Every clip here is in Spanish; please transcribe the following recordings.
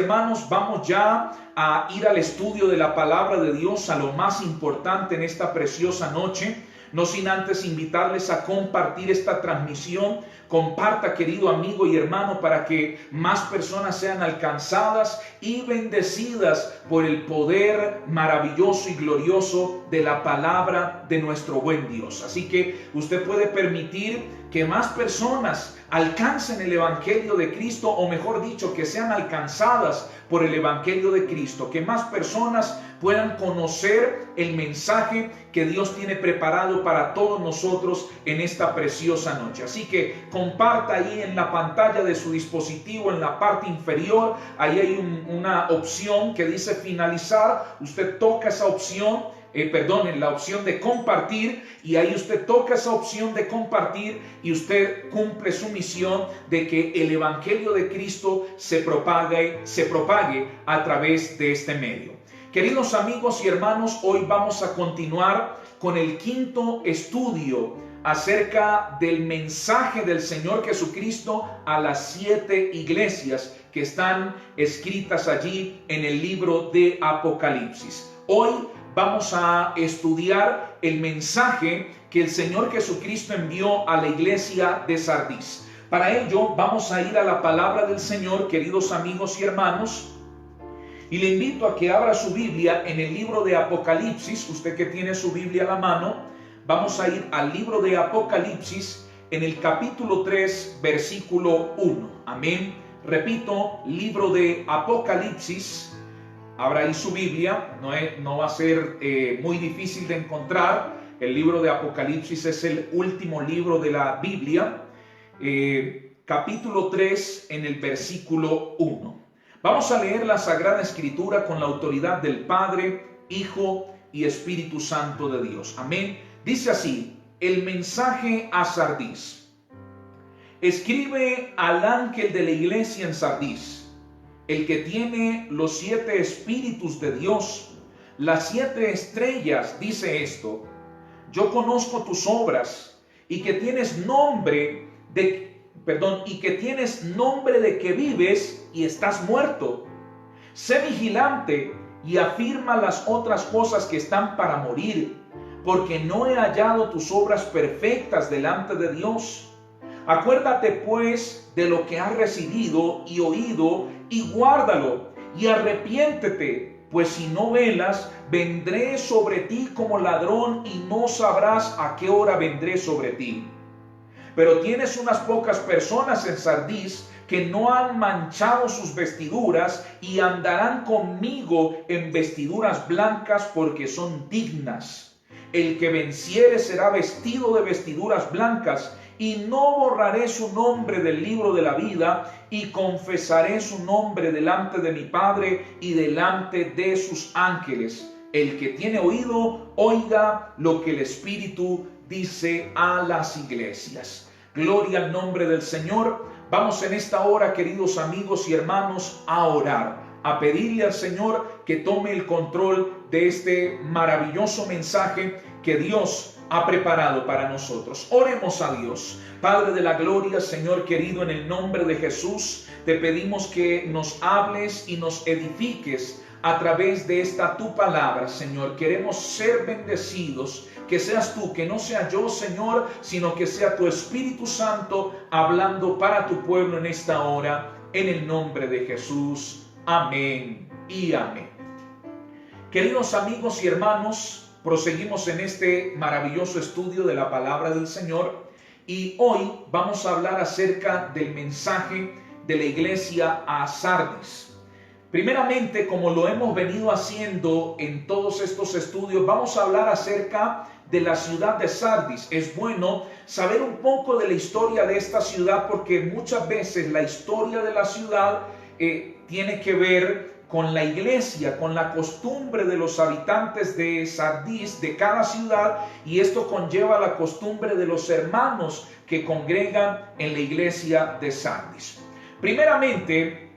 Hermanos, vamos ya a ir al estudio de la palabra de Dios, a lo más importante en esta preciosa noche. No sin antes invitarles a compartir esta transmisión. Comparta, querido amigo y hermano, para que más personas sean alcanzadas y bendecidas por el poder maravilloso y glorioso de la palabra de nuestro buen Dios. Así que usted puede permitir que más personas alcancen el Evangelio de Cristo, o mejor dicho, que sean alcanzadas por el Evangelio de Cristo, que más personas puedan conocer el mensaje que Dios tiene preparado para todos nosotros en esta preciosa noche. Así que comparta ahí en la pantalla de su dispositivo, en la parte inferior, ahí hay una opción que dice finalizar. Usted toca esa opción, en la opción de compartir, y ahí usted toca esa opción de compartir y usted cumple su misión de que el Evangelio de Cristo se propague a través de este medio. Queridos amigos y hermanos, hoy vamos a continuar con el quinto estudio acerca del mensaje del Señor Jesucristo a las 7 iglesias que están escritas allí en el libro de Apocalipsis. Hoy vamos a estudiar el mensaje que el Señor Jesucristo envió a la iglesia de Sardis. Para ello vamos a ir a la palabra del Señor, queridos amigos y hermanos, y le invito a que abra su Biblia en el libro de Apocalipsis. Usted que tiene su Biblia a la mano, vamos a ir al libro de Apocalipsis en el capítulo 3, versículo 1. Amén. Repito, libro de Apocalipsis. Abra ahí su Biblia, no va a ser muy difícil de encontrar. El libro de Apocalipsis es el último libro de la Biblia. Capítulo 3 en el versículo 1. Vamos a leer la Sagrada Escritura con la autoridad del Padre, Hijo y Espíritu Santo de Dios. Amén. Dice así: el mensaje a Sardis. Escribe al ángel de la iglesia en Sardis, el que tiene los 7 espíritus de Dios, las 7 estrellas, dice esto: yo conozco tus obras y que tienes nombre de que vives y estás muerto. Sé vigilante y afirma las otras cosas que están para morir, porque no he hallado tus obras perfectas delante de Dios. Acuérdate pues de lo que has recibido y oído, y guárdalo, y arrepiéntete, pues si no velas, vendré sobre ti como ladrón, y no sabrás a qué hora vendré sobre ti. Pero tienes unas pocas personas en Sardis que no han manchado sus vestiduras y andarán conmigo en vestiduras blancas, porque son dignas. El que venciere será vestido de vestiduras blancas, y no borraré su nombre del libro de la vida, y confesaré su nombre delante de mi Padre y delante de sus ángeles. El que tiene oído, oiga lo que el Espíritu dice a las iglesias. Gloria al nombre del Señor. Vamos en esta hora, queridos amigos y hermanos, a orar, a pedirle al Señor que tome el control de este maravilloso mensaje que Dios ha preparado para nosotros. Oremos a Dios. Padre de la gloria, Señor querido, en el nombre de Jesús, te pedimos que nos hables y nos edifiques a través de esta tu palabra, Señor. Queremos ser bendecidos, que seas tú, que no sea yo, Señor, sino que sea tu Espíritu Santo hablando para tu pueblo en esta hora, en el nombre de Jesús. Amén y amén. Queridos amigos y hermanos, proseguimos en este maravilloso estudio de la palabra del Señor, y hoy vamos a hablar acerca del mensaje de la iglesia a Sardis. Primeramente, como lo hemos venido haciendo en todos estos estudios, vamos a hablar acerca de la ciudad de Sardis. Es bueno saber un poco de la historia de esta ciudad, porque muchas veces la historia de la ciudad tiene que ver con la iglesia, con la costumbre de los habitantes de Sardis, de cada ciudad, y esto conlleva la costumbre de los hermanos que congregan en la iglesia de Sardis. Primeramente,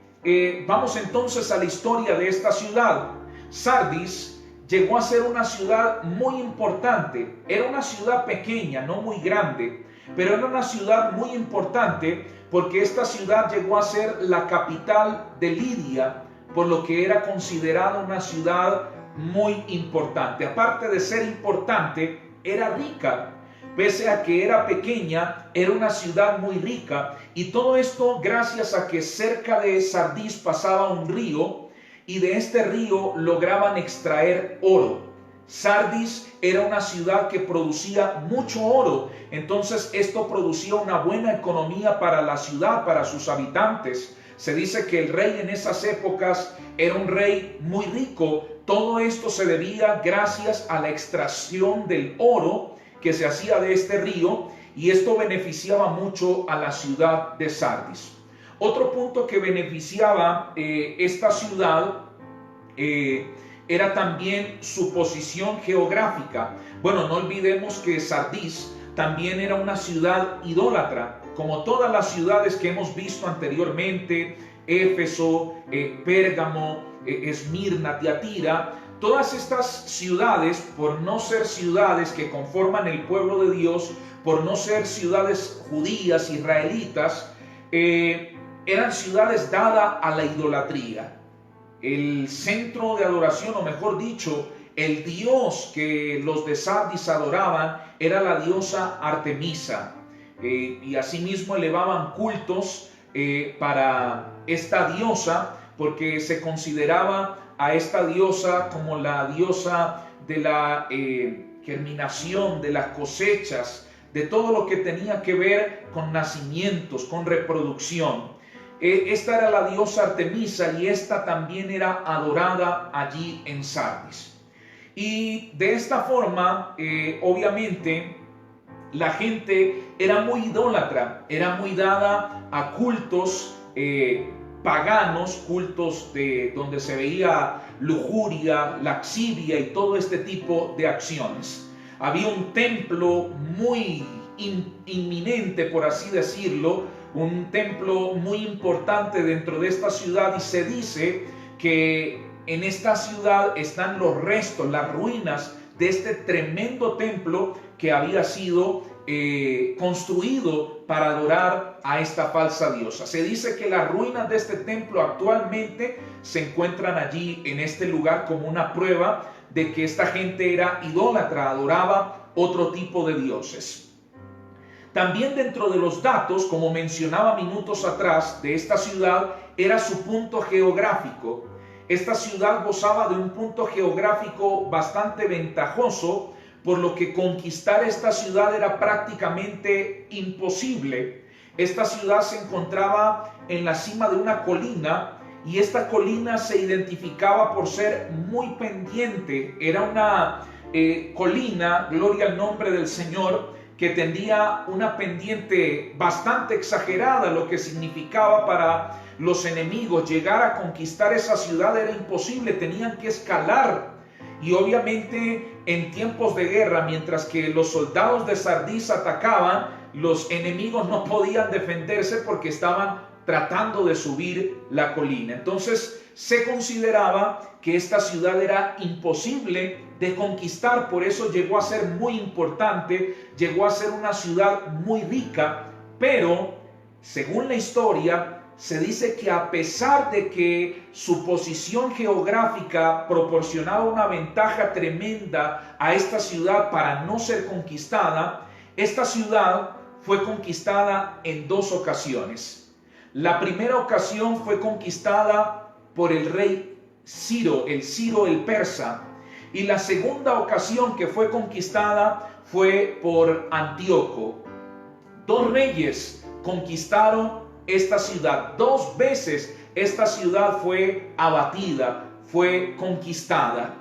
vamos entonces a la historia de esta ciudad. Sardis llegó a ser una ciudad muy importante. Era una ciudad pequeña, no muy grande, pero era una ciudad muy importante porque esta ciudad llegó a ser la capital de Lidia, por lo que era considerada una ciudad muy importante. Aparte de ser importante, era rica. Pese a que era pequeña, era una ciudad muy rica. Y todo esto gracias a que cerca de Sardis pasaba un río, y de este río lograban extraer oro. Sardis era una ciudad que producía mucho oro, entonces esto producía una buena economía para la ciudad, para sus habitantes. Se dice que el rey en esas épocas era un rey muy rico. Todo esto se debía gracias a la extracción del oro que se hacía de este río, y esto beneficiaba mucho a la ciudad de Sardis. Otro punto que beneficiaba esta ciudad era también su posición geográfica. Bueno, no olvidemos que Sardis también era una ciudad idólatra, como todas las ciudades que hemos visto anteriormente: Éfeso, Pérgamo, Esmirna, Tiatira. Todas estas ciudades, por no ser ciudades que conforman el pueblo de Dios, por no ser ciudades judías, israelitas, eran ciudades dadas a la idolatría. El centro de adoración, o mejor dicho, el dios que los de Sardis adoraban era la diosa Artemisa, y asimismo elevaban cultos para esta diosa, porque se consideraba a esta diosa como la diosa de la germinación, de las cosechas, de todo lo que tenía que ver con nacimientos, con reproducción. Esta era la diosa Artemisa, y esta también era adorada allí en Sardis. Y de esta forma, obviamente, la gente era muy idólatra, era muy dada a cultos paganos, cultos donde se veía lujuria, laxivia y todo este tipo de acciones. Había un templo muy inminente, por así decirlo, un templo muy importante dentro de esta ciudad, y se dice que en esta ciudad están los restos, las ruinas de este tremendo templo que había sido construido para adorar a esta falsa diosa. Se dice que las ruinas de este templo actualmente se encuentran allí en este lugar como una prueba de que esta gente era idólatra, adoraba otro tipo de dioses. También dentro de los datos, como mencionaba minutos atrás, de esta ciudad era su punto geográfico. Esta ciudad gozaba de un punto geográfico bastante ventajoso, por lo que conquistar esta ciudad era prácticamente imposible. Esta ciudad se encontraba en la cima de una colina, y esta colina se identificaba por ser muy pendiente. Era una colina, gloria al nombre del Señor, que tenía una pendiente bastante exagerada, lo que significaba para los enemigos llegar a conquistar esa ciudad era imposible, tenían que escalar. Y obviamente en tiempos de guerra, mientras que los soldados de Sardis atacaban, los enemigos no podían defenderse porque estaban tratando de subir la colina. Entonces se consideraba que esta ciudad era imposible de conquistar, por eso llegó a ser muy importante, llegó a ser una ciudad muy rica, pero según la historia se dice que a pesar de que su posición geográfica proporcionaba una ventaja tremenda a esta ciudad para no ser conquistada, esta ciudad fue conquistada en dos ocasiones. La primera ocasión fue conquistada por el rey Ciro el persa, y la segunda ocasión que fue conquistada fue por Antíoco. Dos reyes conquistaron esta ciudad. Dos veces esta ciudad fue abatida, fue conquistada.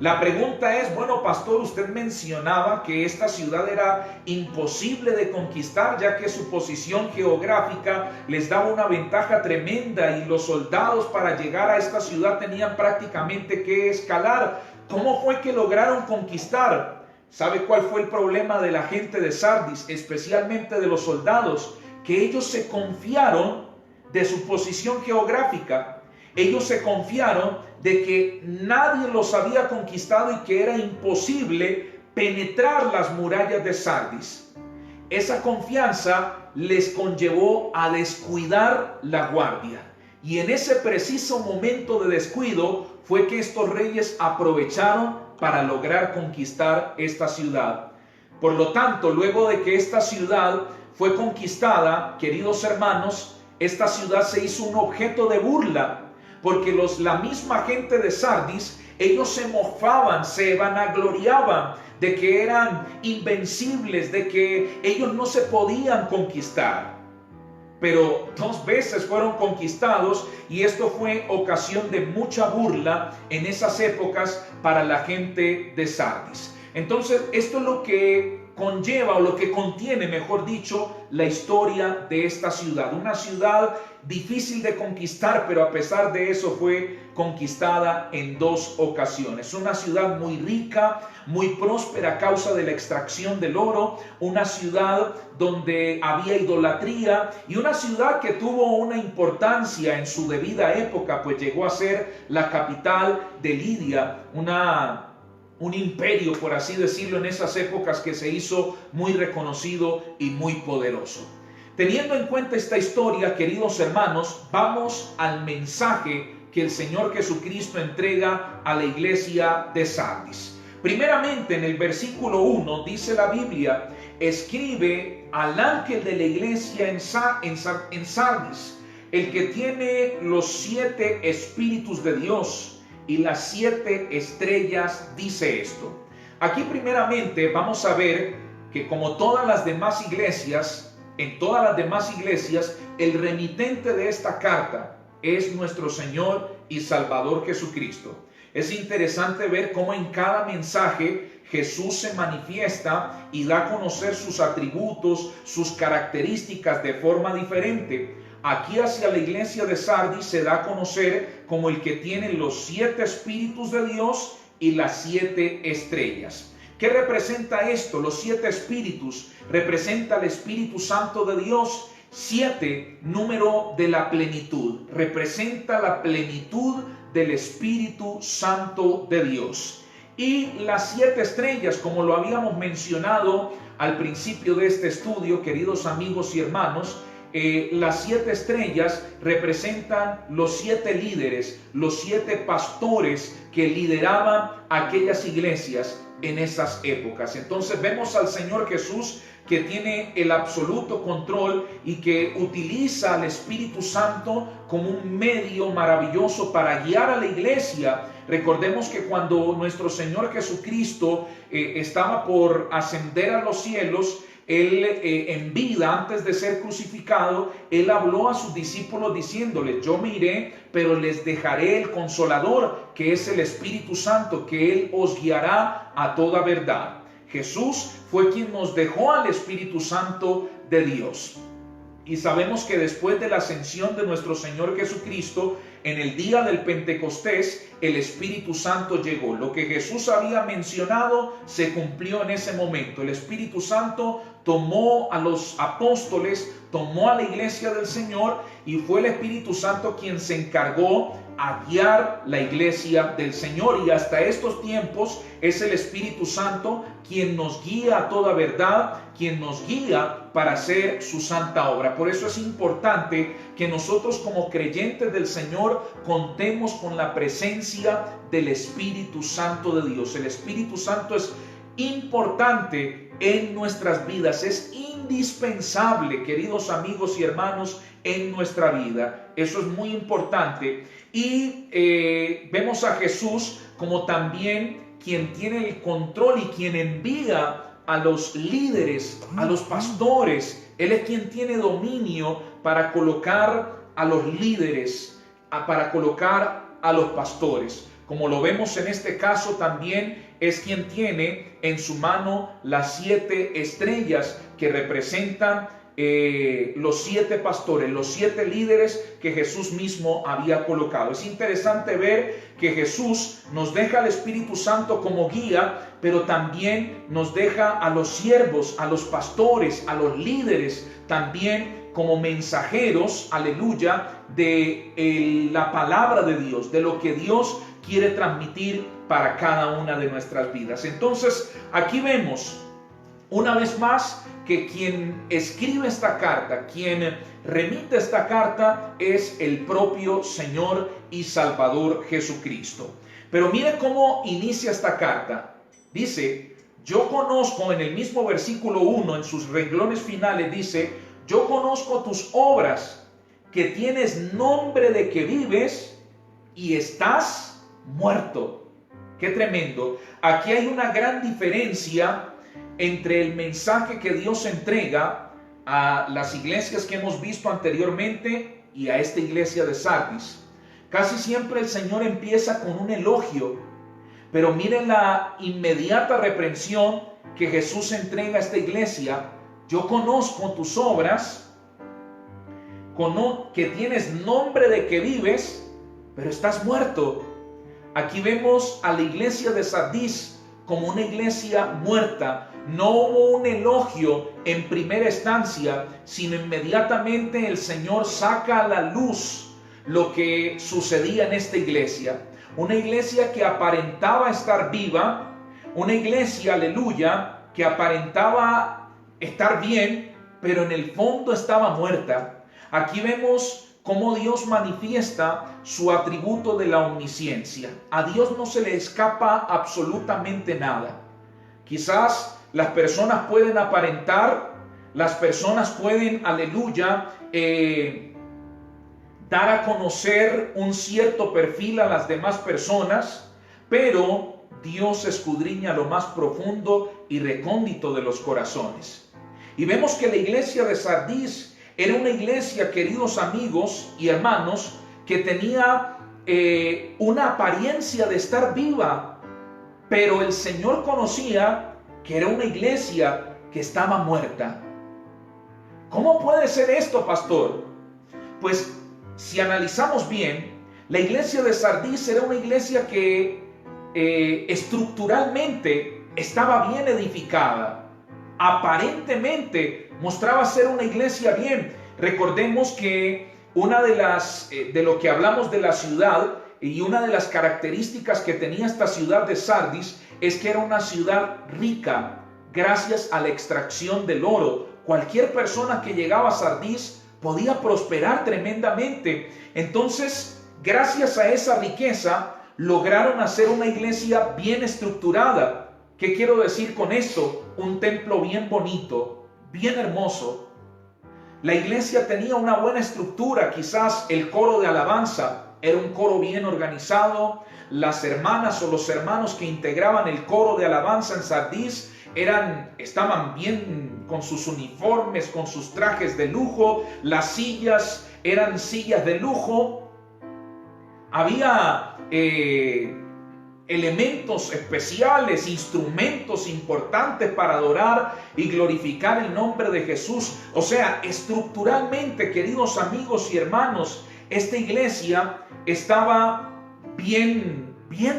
La pregunta es, bueno, pastor, usted mencionaba que esta ciudad era imposible de conquistar, ya que su posición geográfica les daba una ventaja tremenda, y los soldados para llegar a esta ciudad tenían prácticamente que escalar. ¿Cómo fue que lograron conquistar? ¿Sabe cuál fue el problema de la gente de Sardis, especialmente de los soldados? Que ellos se confiaron de su posición geográfica. Ellos se confiaron de que nadie los había conquistado y que era imposible penetrar las murallas de Sardis. Esa confianza les conllevó a descuidar la guardia. Y en ese preciso momento de descuido fue que estos reyes aprovecharon para lograr conquistar esta ciudad. Por lo tanto, luego de que esta ciudad fue conquistada, queridos hermanos, esta ciudad se hizo un objeto de burla, porque la misma gente de Sardis, ellos se mofaban, se vanagloriaban de que eran invencibles, de que ellos no se podían conquistar. Pero 2 veces fueron conquistados y esto fue ocasión de mucha burla en esas épocas para la gente de Sardis. Entonces, esto es lo que conlleva, o lo que contiene, mejor dicho, la historia de esta ciudad. Una ciudad difícil de conquistar, pero a pesar de eso fue conquistada en 2 ocasiones. Una ciudad muy rica, muy próspera a causa de la extracción del oro, una ciudad donde había idolatría y una ciudad que tuvo una importancia en su debida época, pues llegó a ser la capital de Lidia, un imperio, por así decirlo, en esas épocas que se hizo muy reconocido y muy poderoso. Teniendo en cuenta esta historia, queridos hermanos, vamos al mensaje que el Señor Jesucristo entrega a la iglesia de Sardis. Primeramente, en el versículo 1 dice la Biblia: escribe al ángel de la iglesia en Sardis, el que tiene los 7 espíritus de Dios y las 7 estrellas, dice esto. Aquí primeramente vamos a ver que, como todas las demás iglesias, en todas las demás iglesias, el remitente de esta carta es nuestro Señor y Salvador Jesucristo. Es interesante ver cómo en cada mensaje Jesús se manifiesta y da a conocer sus atributos, sus características de forma diferente. Aquí hacia la iglesia de Sardis se da a conocer como el que tiene los 7 espíritus de Dios y las 7 estrellas. ¿Qué representa esto? Los 7 espíritus representa el Espíritu Santo de Dios. 7, número de la plenitud, representa la plenitud del Espíritu Santo de Dios. Y las 7 estrellas, como lo habíamos mencionado al principio de este estudio, queridos amigos y hermanos, las 7 estrellas representan los 7 líderes, los 7 pastores que lideraban aquellas iglesias en esas épocas. Entonces vemos al Señor Jesús que tiene el absoluto control y que utiliza al Espíritu Santo como un medio maravilloso para guiar a la iglesia. Recordemos que cuando nuestro Señor Jesucristo estaba por ascender a los cielos, Él en vida, antes de ser crucificado, Él habló a sus discípulos diciéndoles: yo me iré, pero les dejaré el Consolador, que es el Espíritu Santo, que Él os guiará a toda verdad. Jesús fue quien nos dejó al Espíritu Santo de Dios. Y sabemos que después de la ascensión de nuestro Señor Jesucristo, en el día del Pentecostés, el Espíritu Santo llegó. Lo que Jesús había mencionado se cumplió en ese momento. El Espíritu Santo tomó a los apóstoles, tomó a la iglesia del Señor, y fue el Espíritu Santo quien se encargó a guiar la iglesia del Señor. Y hasta estos tiempos es el Espíritu Santo quien nos guía a toda verdad, quien nos guía para hacer su santa obra. Por eso es importante que nosotros, como creyentes del Señor, contemos con la presencia del Espíritu Santo de Dios. El Espíritu Santo es importante en nuestras vidas, es indispensable, queridos amigos y hermanos, en nuestra vida. Eso es muy importante. Y vemos a Jesús como también quien tiene el control y quien envía a los líderes, a los pastores. Él es quien tiene dominio para colocar a los líderes, para colocar a los pastores. Como lo vemos en este caso, también es quien tiene en su mano las 7 estrellas que representan los 7 pastores, los 7 líderes que Jesús mismo había colocado. Es interesante ver que Jesús nos deja al Espíritu Santo como guía, pero también nos deja a los siervos, a los pastores, a los líderes, también como mensajeros, aleluya, de la palabra de Dios, de lo que Dios quiere transmitir para cada una de nuestras vidas. Entonces, aquí vemos una vez más que quien escribe esta carta, quien remite esta carta es el propio Señor y Salvador Jesucristo. Pero mire cómo inicia esta carta. Dice, yo conozco, en el mismo versículo 1, en sus renglones finales, dice, yo conozco tus obras, que tienes nombre de que vives y estás muerto. Qué tremendo. Aquí hay una gran diferencia entre el mensaje que Dios entrega a las iglesias que hemos visto anteriormente y a esta iglesia de Sardis. Casi siempre el Señor empieza con un elogio, pero miren la inmediata reprensión que Jesús entrega a esta iglesia. Yo conozco tus obras, que tienes nombre de que vives, pero estás muerto. Aquí vemos a la iglesia de Sardis como una iglesia muerta. No hubo un elogio en primera instancia, sino inmediatamente el Señor saca a la luz lo que sucedía en esta iglesia. Una iglesia que aparentaba estar viva, una iglesia, aleluya, que aparentaba estar bien, pero en el fondo estaba muerta. Aquí vemos cómo Dios manifiesta su atributo de la omnisciencia. A Dios no se le escapa absolutamente nada. Quizás las personas pueden aparentar, las personas pueden, aleluya, dar a conocer un cierto perfil a las demás personas, pero Dios escudriña lo más profundo y recóndito de los corazones. Y vemos que la iglesia de Sardis era una iglesia, queridos amigos y hermanos, que tenía una apariencia de estar viva, pero el Señor conocía que era una iglesia que estaba muerta. ¿Cómo puede ser esto, pastor? Pues si analizamos bien, la iglesia de Sardis era una iglesia que estructuralmente estaba bien edificada. Aparentemente mostraba ser una iglesia bien. Recordemos que una de lo que hablamos de la ciudad y una de las características que tenía esta ciudad de Sardis es que era una ciudad rica gracias a la extracción del oro. Cualquier persona que llegaba a Sardis podía prosperar tremendamente. Entonces, gracias a esa riqueza, lograron hacer una iglesia bien estructurada. ¿Qué quiero decir con esto? Un templo bien bonito, bien hermoso. La iglesia tenía una buena estructura. Quizás el coro de alabanza era un coro bien organizado. Las hermanas o los hermanos que integraban el coro de alabanza en Sardis estaban bien con sus uniformes, con sus trajes de lujo. Las sillas eran sillas de lujo. Había elementos especiales, instrumentos importantes para adorar y glorificar el nombre de Jesús. O sea, estructuralmente, queridos amigos y hermanos, esta iglesia estaba bien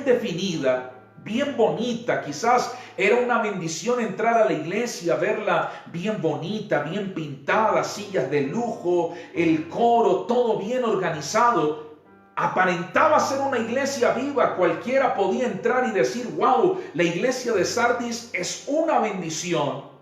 definida, bien bonita. Quizás era una bendición entrar a la iglesia, verla bien bonita, bien pintada, sillas de lujo, el coro, todo bien organizado. Aparentaba ser una iglesia viva. Cualquiera podía entrar y decir, wow, la iglesia de Sardis es una bendición.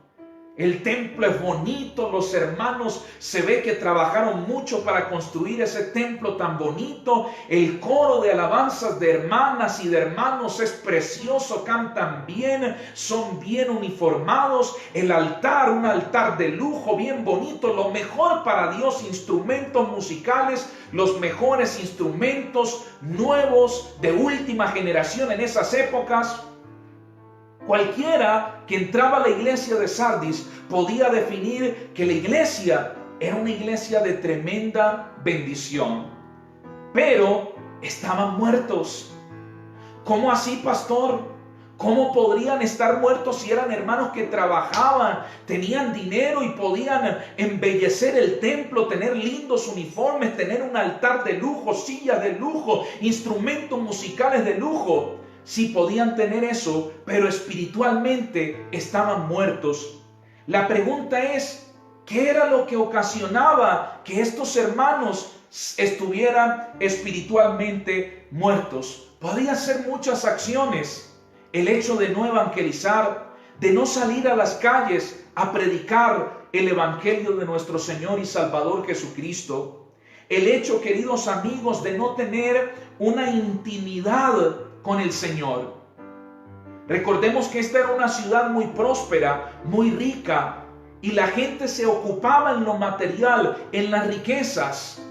El templo es bonito, los hermanos se ve que trabajaron mucho para construir ese templo tan bonito. El coro de alabanzas de hermanas y de hermanos es precioso, cantan bien, son bien uniformados. El altar, un altar de lujo, bien bonito, lo mejor para Dios, instrumentos musicales, los mejores instrumentos nuevos de última generación en esas épocas. Cualquiera que entraba a la iglesia de Sardis podía definir que la iglesia era una iglesia de tremenda bendición. Pero estaban muertos. ¿Cómo así, pastor? ¿Cómo podrían estar muertos si eran hermanos que trabajaban, tenían dinero y podían embellecer el templo, tener lindos uniformes, tener un altar de lujo, sillas de lujo, instrumentos musicales de lujo? Sí podían tener eso, pero espiritualmente estaban muertos. La pregunta es, ¿qué era lo que ocasionaba que estos hermanos estuvieran espiritualmente muertos? Podían ser muchas acciones. El hecho de no evangelizar, de no salir a las calles a predicar el Evangelio de nuestro Señor y Salvador Jesucristo. El hecho, queridos amigos, de no tener una intimidad con el Señor. Recordemos que esta era una ciudad muy próspera, muy rica, y la gente se ocupaba en lo material, en las riquezas,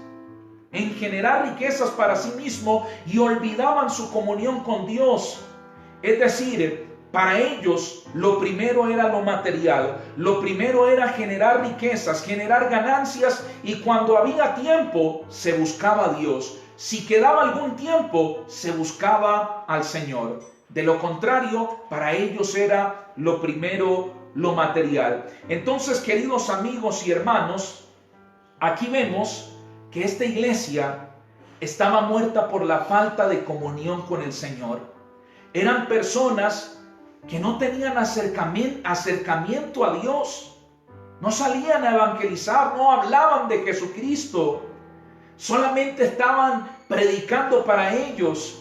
en generar riquezas para sí mismo, y olvidaban su comunión con Dios. Es decir, para ellos lo primero era lo material, lo primero era generar riquezas, generar ganancias, y cuando había tiempo se buscaba a Dios. Si quedaba algún tiempo, se buscaba al Señor. De lo contrario, para ellos era lo primero lo material. Entonces, queridos amigos y hermanos, aquí vemos que esta iglesia estaba muerta por la falta de comunión con el Señor. Eran personas que no tenían acercamiento a Dios. No salían a evangelizar, no hablaban de Jesucristo. Solamente estaban predicando para ellos.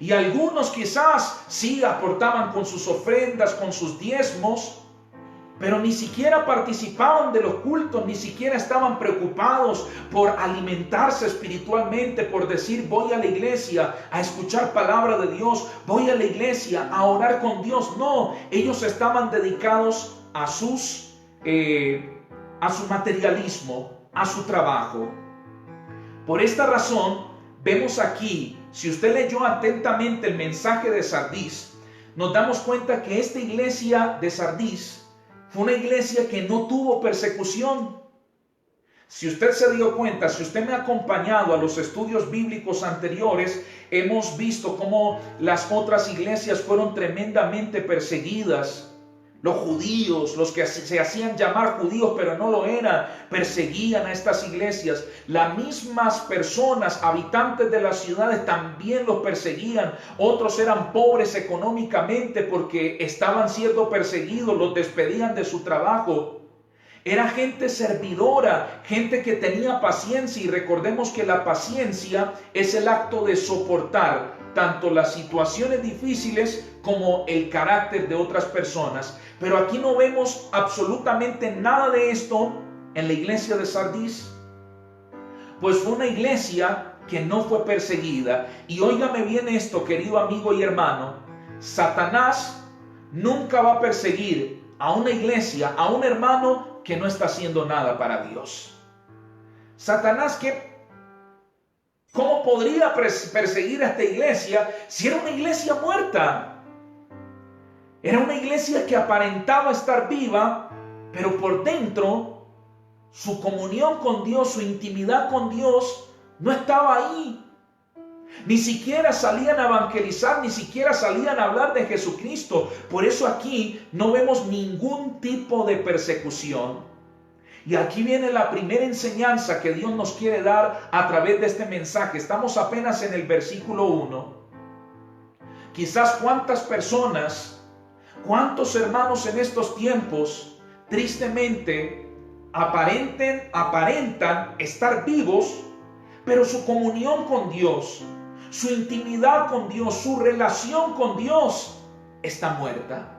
Y algunos quizás sí aportaban con sus ofrendas, con sus diezmos, pero ni siquiera participaban de los cultos, ni siquiera estaban preocupados por alimentarse espiritualmente, por decir voy a la iglesia a escuchar palabra de Dios, voy a la iglesia a orar con Dios. No, ellos estaban dedicados a su materialismo, a su trabajo. Por esta razón, vemos aquí, si usted leyó atentamente el mensaje de Sardis, nos damos cuenta que esta iglesia de Sardis fue una iglesia que no tuvo persecución. Si usted se dio cuenta, si usted me ha acompañado a los estudios bíblicos anteriores, hemos visto cómo las otras iglesias fueron tremendamente perseguidas. Los judíos, los que se hacían llamar judíos pero no lo eran, perseguían a estas iglesias. Las mismas personas, habitantes de las ciudades, también los perseguían. Otros eran pobres económicamente porque estaban siendo perseguidos, los despedían de su trabajo. Era gente servidora, gente que tenía paciencia, y recordemos que la paciencia es el acto de soportar tanto las situaciones difíciles como el carácter de otras personas. Pero aquí no vemos absolutamente nada de esto en la iglesia de Sardis, pues fue una iglesia que no fue perseguida. Y óigame bien esto, querido amigo y hermano, Satanás nunca va a perseguir a una iglesia, a un hermano que no está haciendo nada para Dios. Satanás, ¿cómo podría perseguir a esta iglesia si era una iglesia muerta? Era una iglesia que aparentaba estar viva, pero por dentro su comunión con Dios, su intimidad con Dios no estaba ahí. Ni siquiera salían a evangelizar, ni siquiera salían a hablar de Jesucristo. Por eso aquí no vemos ningún tipo de persecución. Y aquí viene la primera enseñanza que Dios nos quiere dar a través de este mensaje. Estamos apenas en el versículo 1. Quizás cuántas personas, cuántos hermanos en estos tiempos, tristemente, aparentan estar vivos, pero su comunión con Dios, su intimidad con Dios, su relación con Dios está muerta.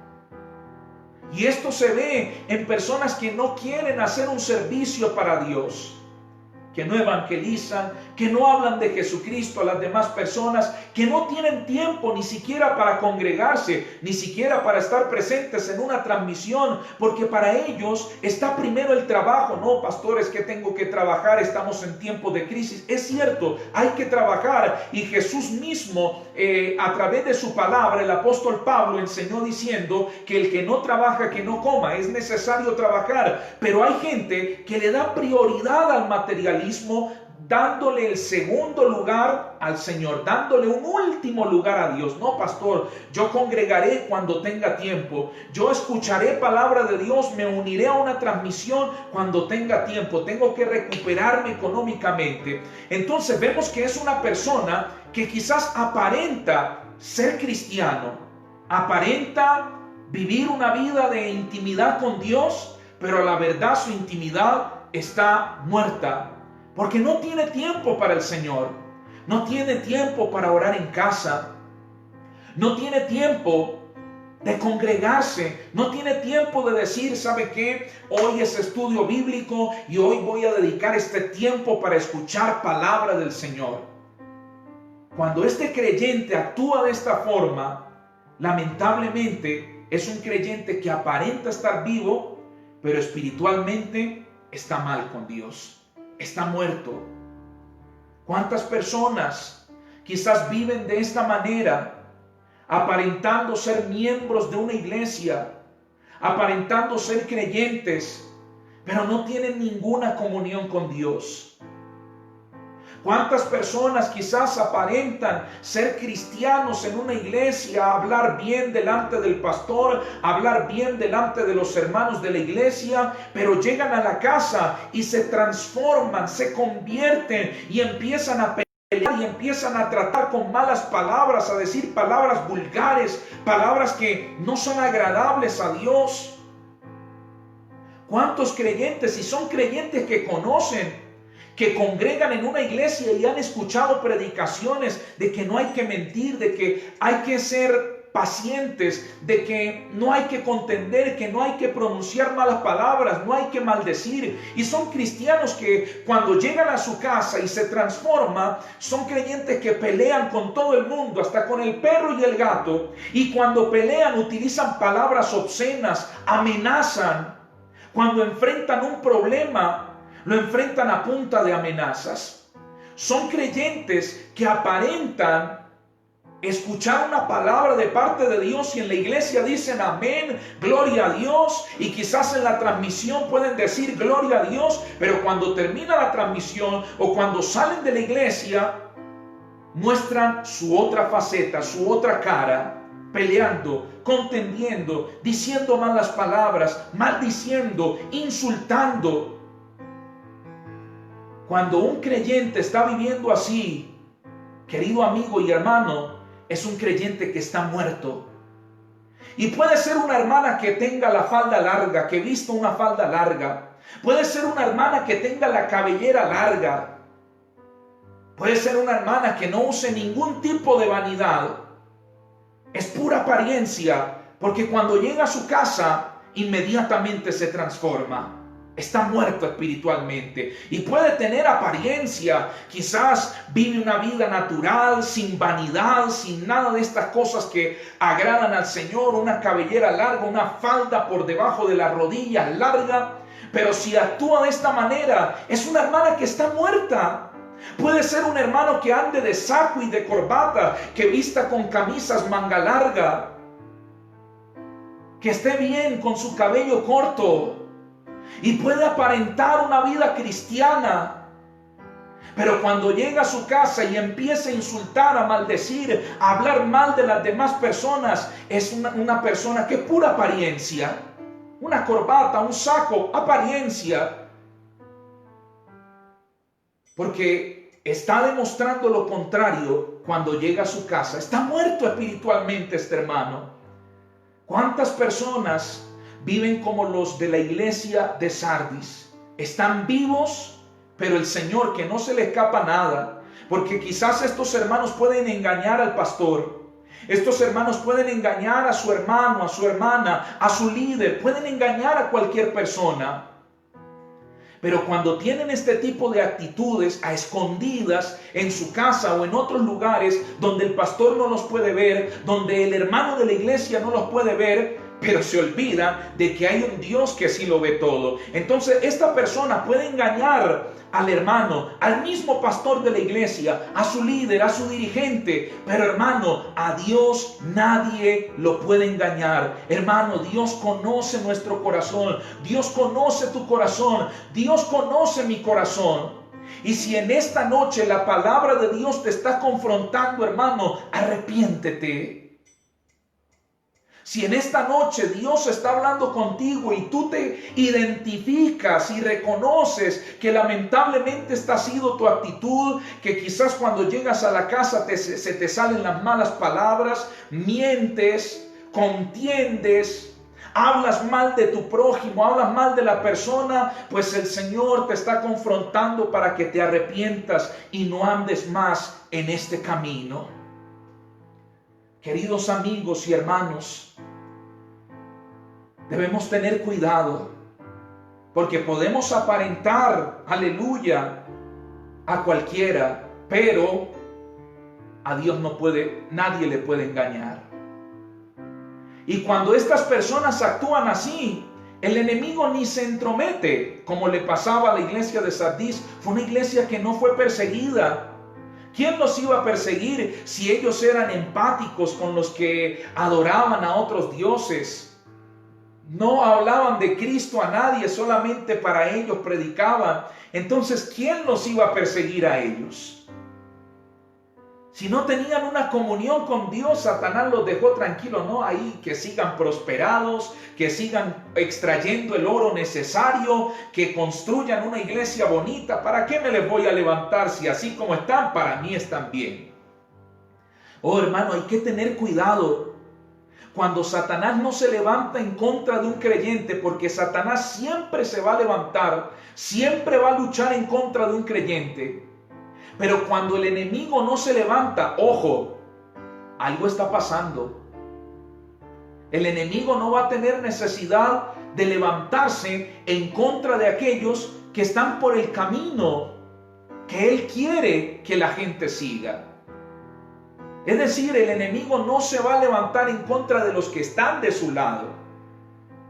Y esto se ve en personas que no quieren hacer un servicio para Dios, que no evangelizan, que no hablan de Jesucristo a las demás personas, que no tienen tiempo ni siquiera para congregarse, ni siquiera para estar presentes en una transmisión, porque para ellos está primero el trabajo. No, pastores, que tengo que trabajar, estamos en tiempos de crisis. Es cierto, hay que trabajar, y Jesús mismo, a través de su palabra, el apóstol Pablo enseñó diciendo que el que no trabaja, que no coma. Es necesario trabajar, pero hay gente que le da prioridad al materialismo, dándole el segundo lugar al Señor, dándole un último lugar a Dios. No, pastor, yo congregaré cuando tenga tiempo, yo escucharé palabra de Dios, me uniré a una transmisión cuando tenga tiempo, tengo que recuperarme económicamente. Entonces vemos que es una persona que quizás aparenta ser cristiano, aparenta vivir una vida de intimidad con Dios, pero a la verdad su intimidad está muerta. Porque no tiene tiempo para el Señor, no tiene tiempo para orar en casa, no tiene tiempo de congregarse, no tiene tiempo de decir, ¿sabe qué? Hoy es estudio bíblico y hoy voy a dedicar este tiempo para escuchar palabra del Señor. Cuando este creyente actúa de esta forma, lamentablemente es un creyente que aparenta estar vivo, pero espiritualmente está mal con Dios, está muerto. ¿Cuántas personas quizás viven de esta manera, aparentando ser miembros de una iglesia, aparentando ser creyentes, pero no tienen ninguna comunión con Dios? ¿Cuántas personas quizás aparentan ser cristianos en una iglesia, hablar bien delante del pastor, hablar bien delante de los hermanos de la iglesia, pero llegan a la casa y se transforman, se convierten y empiezan a pelear y empiezan a tratar con malas palabras, a decir palabras vulgares, palabras que no son agradables a Dios? ¿Cuántos creyentes, y son creyentes que conocen, que congregan en una iglesia y han escuchado predicaciones de que no hay que mentir, de que hay que ser pacientes, de que no hay que contender, que no hay que pronunciar malas palabras, no hay que maldecir? Y son cristianos que cuando llegan a su casa y se transforman, son creyentes que pelean con todo el mundo, hasta con el perro y el gato, y cuando pelean utilizan palabras obscenas, amenazan. Cuando enfrentan un problema, lo enfrentan a punta de amenazas. Son creyentes que aparentan escuchar una palabra de parte de Dios y en la iglesia dicen amén, gloria a Dios, y quizás en la transmisión pueden decir gloria a Dios, pero cuando termina la transmisión o cuando salen de la iglesia muestran su otra faceta, su otra cara, peleando, contendiendo, diciendo malas palabras, maldiciendo, insultando. Cuando un creyente está viviendo así, querido amigo y hermano, es un creyente que está muerto. Y puede ser una hermana que tenga la falda larga, que vista una falda larga. Puede ser una hermana que tenga la cabellera larga. Puede ser una hermana que no use ningún tipo de vanidad. Es pura apariencia, porque cuando llega a su casa, inmediatamente se transforma. Está muerto espiritualmente y puede tener apariencia, quizás vive una vida natural, sin vanidad, sin nada de estas cosas que agradan al Señor, una cabellera larga, una falda por debajo de las rodillas larga, pero si actúa de esta manera, es una hermana que está muerta. Puede ser un hermano que ande de saco y de corbata, que vista con camisas manga larga, que esté bien con su cabello corto, y puede aparentar una vida cristiana, pero cuando llega a su casa y empieza a insultar, a maldecir, a hablar mal de las demás personas, es una persona que es pura apariencia. Una corbata, un saco, apariencia. Porque está demostrando lo contrario cuando llega a su casa. Está muerto espiritualmente este hermano. ¿Cuántas personas viven como los de la iglesia de Sardis? Están vivos, pero el Señor, que no se le escapa nada, porque quizás estos hermanos pueden engañar al pastor, estos hermanos pueden engañar a su hermano, a su hermana, a su líder, pueden engañar a cualquier persona. Pero cuando tienen este tipo de actitudes a escondidas en su casa o en otros lugares donde el pastor no los puede ver, donde el hermano de la iglesia no los puede ver, pero se olvida de que hay un Dios que sí lo ve todo. Entonces esta persona puede engañar al hermano, al mismo pastor de la iglesia, a su líder, a su dirigente, pero hermano, a Dios nadie lo puede engañar. Hermano, Dios conoce nuestro corazón, Dios conoce tu corazón, Dios conoce mi corazón. Y si en esta noche la palabra de Dios te está confrontando, hermano, arrepiéntete. Si en esta noche Dios está hablando contigo y tú te identificas y reconoces que lamentablemente esta ha sido tu actitud, que quizás cuando llegas a la casa se te salen las malas palabras, mientes, contiendes, hablas mal de tu prójimo, hablas mal de la persona, pues el Señor te está confrontando para que te arrepientas y no andes más en este camino. Queridos amigos y hermanos, Debemos tener cuidado, porque podemos aparentar, aleluya, a cualquiera, pero a Dios nadie le puede engañar. Y cuando estas personas actúan así, el enemigo ni se entromete, como le pasaba a la iglesia de Sardis. Fue una iglesia que no fue perseguida. ¿Quién los iba a perseguir si ellos eran empáticos con los que adoraban a otros dioses? No hablaban de Cristo a nadie, solamente para ellos predicaban. Entonces, ¿quién los iba a perseguir a ellos? Si no tenían una comunión con Dios, Satanás los dejó tranquilos, ¿no? Ahí que sigan prosperados, que sigan extrayendo el oro necesario, que construyan una iglesia bonita. ¿Para qué me les voy a levantar si así como están, para mí están bien? Oh, hermano, hay que tener cuidado cuando Satanás no se levanta en contra de un creyente, porque Satanás siempre se va a levantar, siempre va a luchar en contra de un creyente. Pero cuando el enemigo no se levanta, ojo, algo está pasando. El enemigo no va a tener necesidad de levantarse en contra de aquellos que están por el camino que él quiere que la gente siga. Es decir, el enemigo no se va a levantar en contra de los que están de su lado,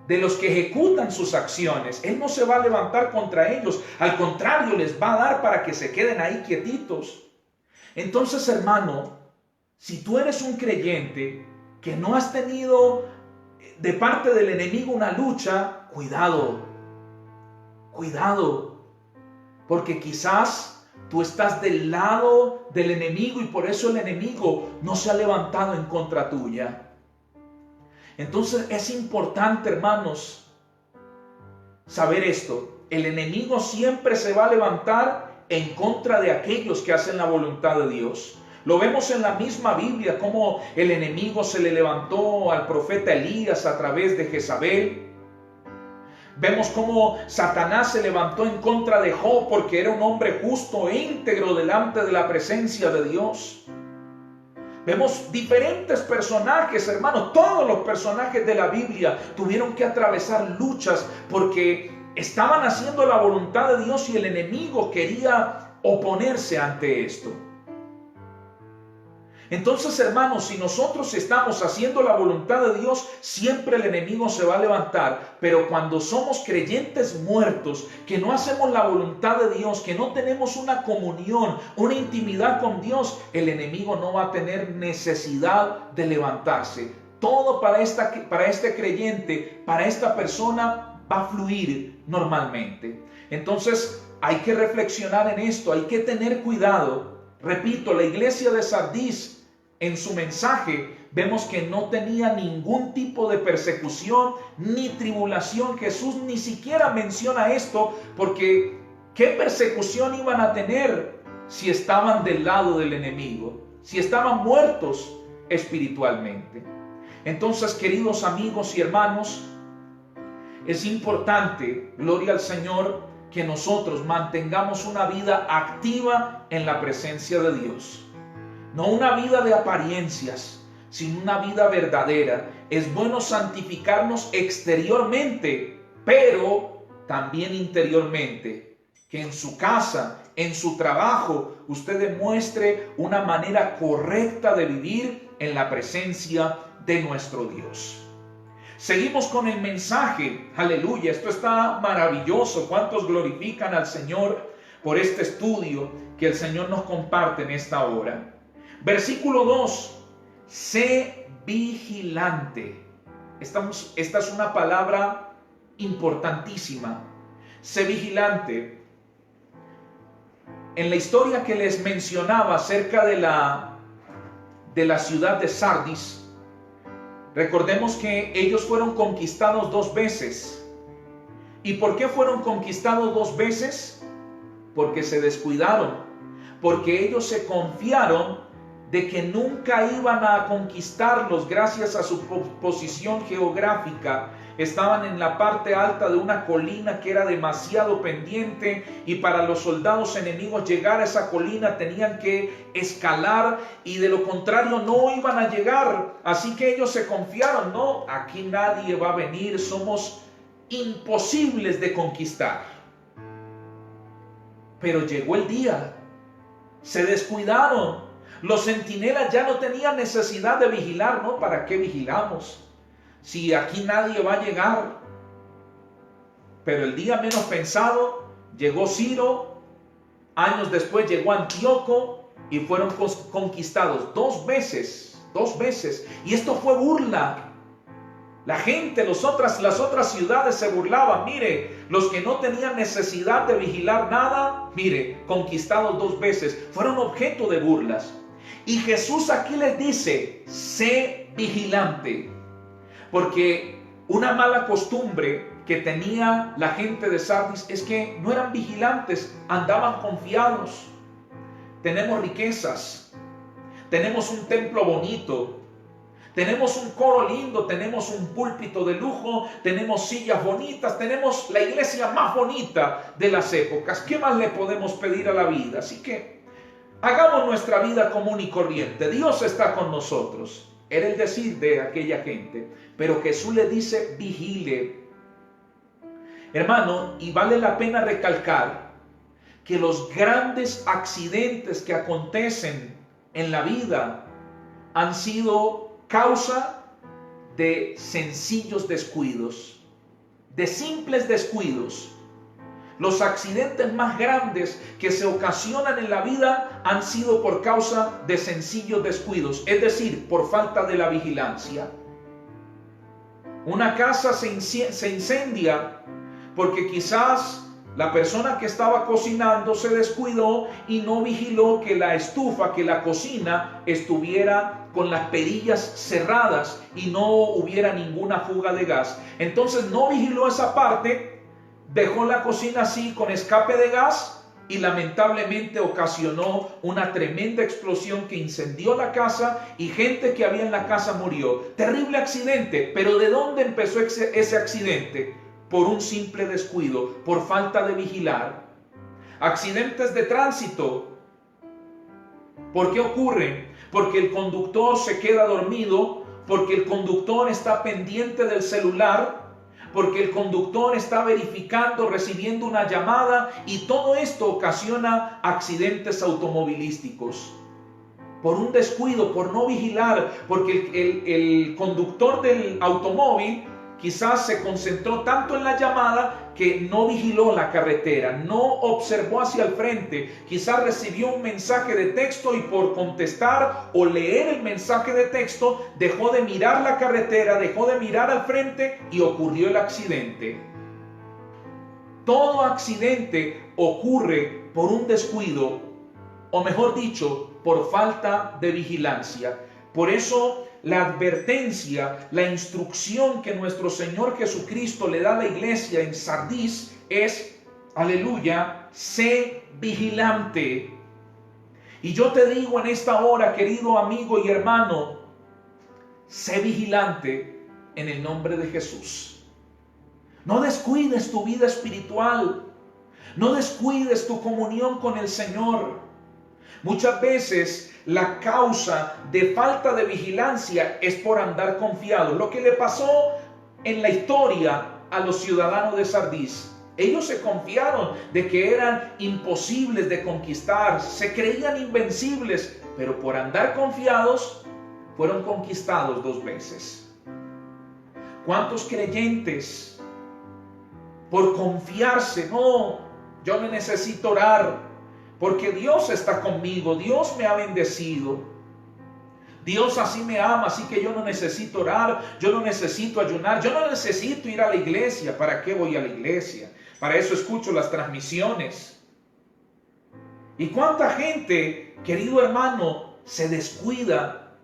de los que ejecutan sus acciones. Él no se va a levantar contra ellos. Al contrario, les va a dar para que se queden ahí quietitos. Entonces, hermano, si tú eres un creyente que no has tenido de parte del enemigo una lucha, cuidado, porque quizás tú estás del lado del enemigo y por eso el enemigo no se ha levantado en contra tuya. Entonces es importante, hermanos, saber esto. El enemigo siempre se va a levantar en contra de aquellos que hacen la voluntad de Dios. Lo vemos en la misma Biblia, como el enemigo se le levantó al profeta Elías a través de Jezabel. Vemos cómo Satanás se levantó en contra de Job porque era un hombre justo e íntegro delante de la presencia de Dios. Vemos diferentes personajes, hermanos. Todos los personajes de la Biblia tuvieron que atravesar luchas porque estaban haciendo la voluntad de Dios y el enemigo quería oponerse ante esto. Entonces, hermanos, si nosotros estamos haciendo la voluntad de Dios, siempre el enemigo se va a levantar. Pero cuando somos creyentes muertos, que no hacemos la voluntad de Dios, que no tenemos una comunión, una intimidad con Dios, el enemigo no va a tener necesidad de levantarse. Todo para este creyente, para esta persona, va a fluir normalmente. Entonces, hay que reflexionar en esto, hay que tener cuidado. Repito, la iglesia de Sardis, en su mensaje, vemos que no tenía ningún tipo de persecución ni tribulación. Jesús ni siquiera menciona esto, porque ¿qué persecución iban a tener si estaban del lado del enemigo? Si estaban muertos espiritualmente. Entonces, queridos amigos y hermanos, es importante, gloria al Señor, que nosotros mantengamos una vida activa en la presencia de Dios. No una vida de apariencias, sino una vida verdadera. Es bueno santificarnos exteriormente, pero también interiormente. Que en su casa, en su trabajo, usted demuestre una manera correcta de vivir en la presencia de nuestro Dios. Seguimos con el mensaje. Aleluya, esto está maravilloso. ¿Cuántos glorifican al Señor por este estudio que el Señor nos comparte en esta hora? Versículo 2. Sé vigilante. Esta es una palabra importantísima. Sé vigilante. En la historia que les mencionaba acerca de la ciudad de Sardis, recordemos que ellos fueron conquistados 2 veces. ¿Y por qué fueron conquistados 2 veces? Porque se descuidaron, porque ellos se confiaron de que nunca iban a conquistarlos gracias a su posición geográfica. estaban en la parte alta de una colina que era demasiado pendiente, y para los soldados enemigos llegar a esa colina tenían que escalar, y de lo contrario no iban a llegar. Así que ellos se confiaron: no, aquí nadie va a venir, somos imposibles de conquistar. Pero llegó el día, se descuidaron. Los centinelas ya no tenían necesidad de vigilar, ¿no? ¿Para qué vigilamos si aquí nadie va a llegar? Pero el día menos pensado llegó Ciro, años después llegó Antíoco, y fueron conquistados dos veces. Y esto fue burla. La gente, las otras ciudades se burlaban. Mire, los que no tenían necesidad de vigilar nada, mire, conquistados dos veces, fueron objeto de burlas. Y Jesús aquí les dice: sé vigilante. Porque una mala costumbre que tenía la gente de Sardis es que no eran vigilantes, andaban confiados. Tenemos riquezas, tenemos un templo bonito, tenemos un coro lindo, tenemos un púlpito de lujo, tenemos sillas bonitas, tenemos la iglesia más bonita de las épocas. ¿Qué más le podemos pedir a la vida? Así que hagamos nuestra vida común y corriente. Dios está con nosotros. Era el decir de aquella gente. Pero Jesús le dice: vigile. Hermano, y vale la pena recalcar que los grandes accidentes que acontecen en la vida han sido causa de sencillos descuidos, de simples descuidos. Los accidentes más grandes que se ocasionan en la vida han sido por causa de sencillos descuidos, es decir, por falta de la vigilancia. Una casa se incendia porque quizás la persona que estaba cocinando se descuidó y no vigiló que la estufa, que la cocina estuviera con las perillas cerradas y no hubiera ninguna fuga de gas. Entonces no vigiló esa parte, dejó la cocina así con escape de gas y lamentablemente ocasionó una tremenda explosión que incendió la casa y gente que había en la casa murió. Terrible accidente. Pero ¿de dónde empezó ese accidente? Por un simple descuido, por falta de vigilar. Accidentes de tránsito. ¿Por qué ocurren? Porque el conductor se queda dormido, porque el conductor está pendiente del celular, porque el conductor está verificando, recibiendo una llamada, y todo esto ocasiona accidentes automovilísticos. Por un descuido, por no vigilar, porque el conductor del automóvil quizás se concentró tanto en la llamada que no vigiló la carretera, no observó hacia el frente. Quizás recibió un mensaje de texto y por contestar o leer el mensaje de texto dejó de mirar la carretera, dejó de mirar al frente y ocurrió el accidente. Todo accidente ocurre por un descuido, o mejor dicho, por falta de vigilancia. Por eso la advertencia, la instrucción que nuestro Señor Jesucristo le da a la iglesia en Sardis es, aleluya, sé vigilante. Y yo te digo en esta hora, querido amigo y hermano, sé vigilante en el nombre de Jesús. No descuides tu vida espiritual, no descuides tu comunión con el Señor. Muchas veces la causa de falta de vigilancia es por andar confiados. Lo que le pasó en la historia a los ciudadanos de Sardis. Ellos se confiaron de que eran imposibles de conquistar, se creían invencibles, pero por andar confiados fueron conquistados dos veces. ¿Cuántos creyentes por confiarse? No, yo me necesito orar, porque Dios está conmigo, Dios me ha bendecido, Dios así me ama, así que yo no necesito orar, yo no necesito ayunar, yo no necesito ir a la iglesia. ¿Para qué voy a la iglesia? Para eso escucho las transmisiones. ¿Y cuánta gente, querido hermano, se descuida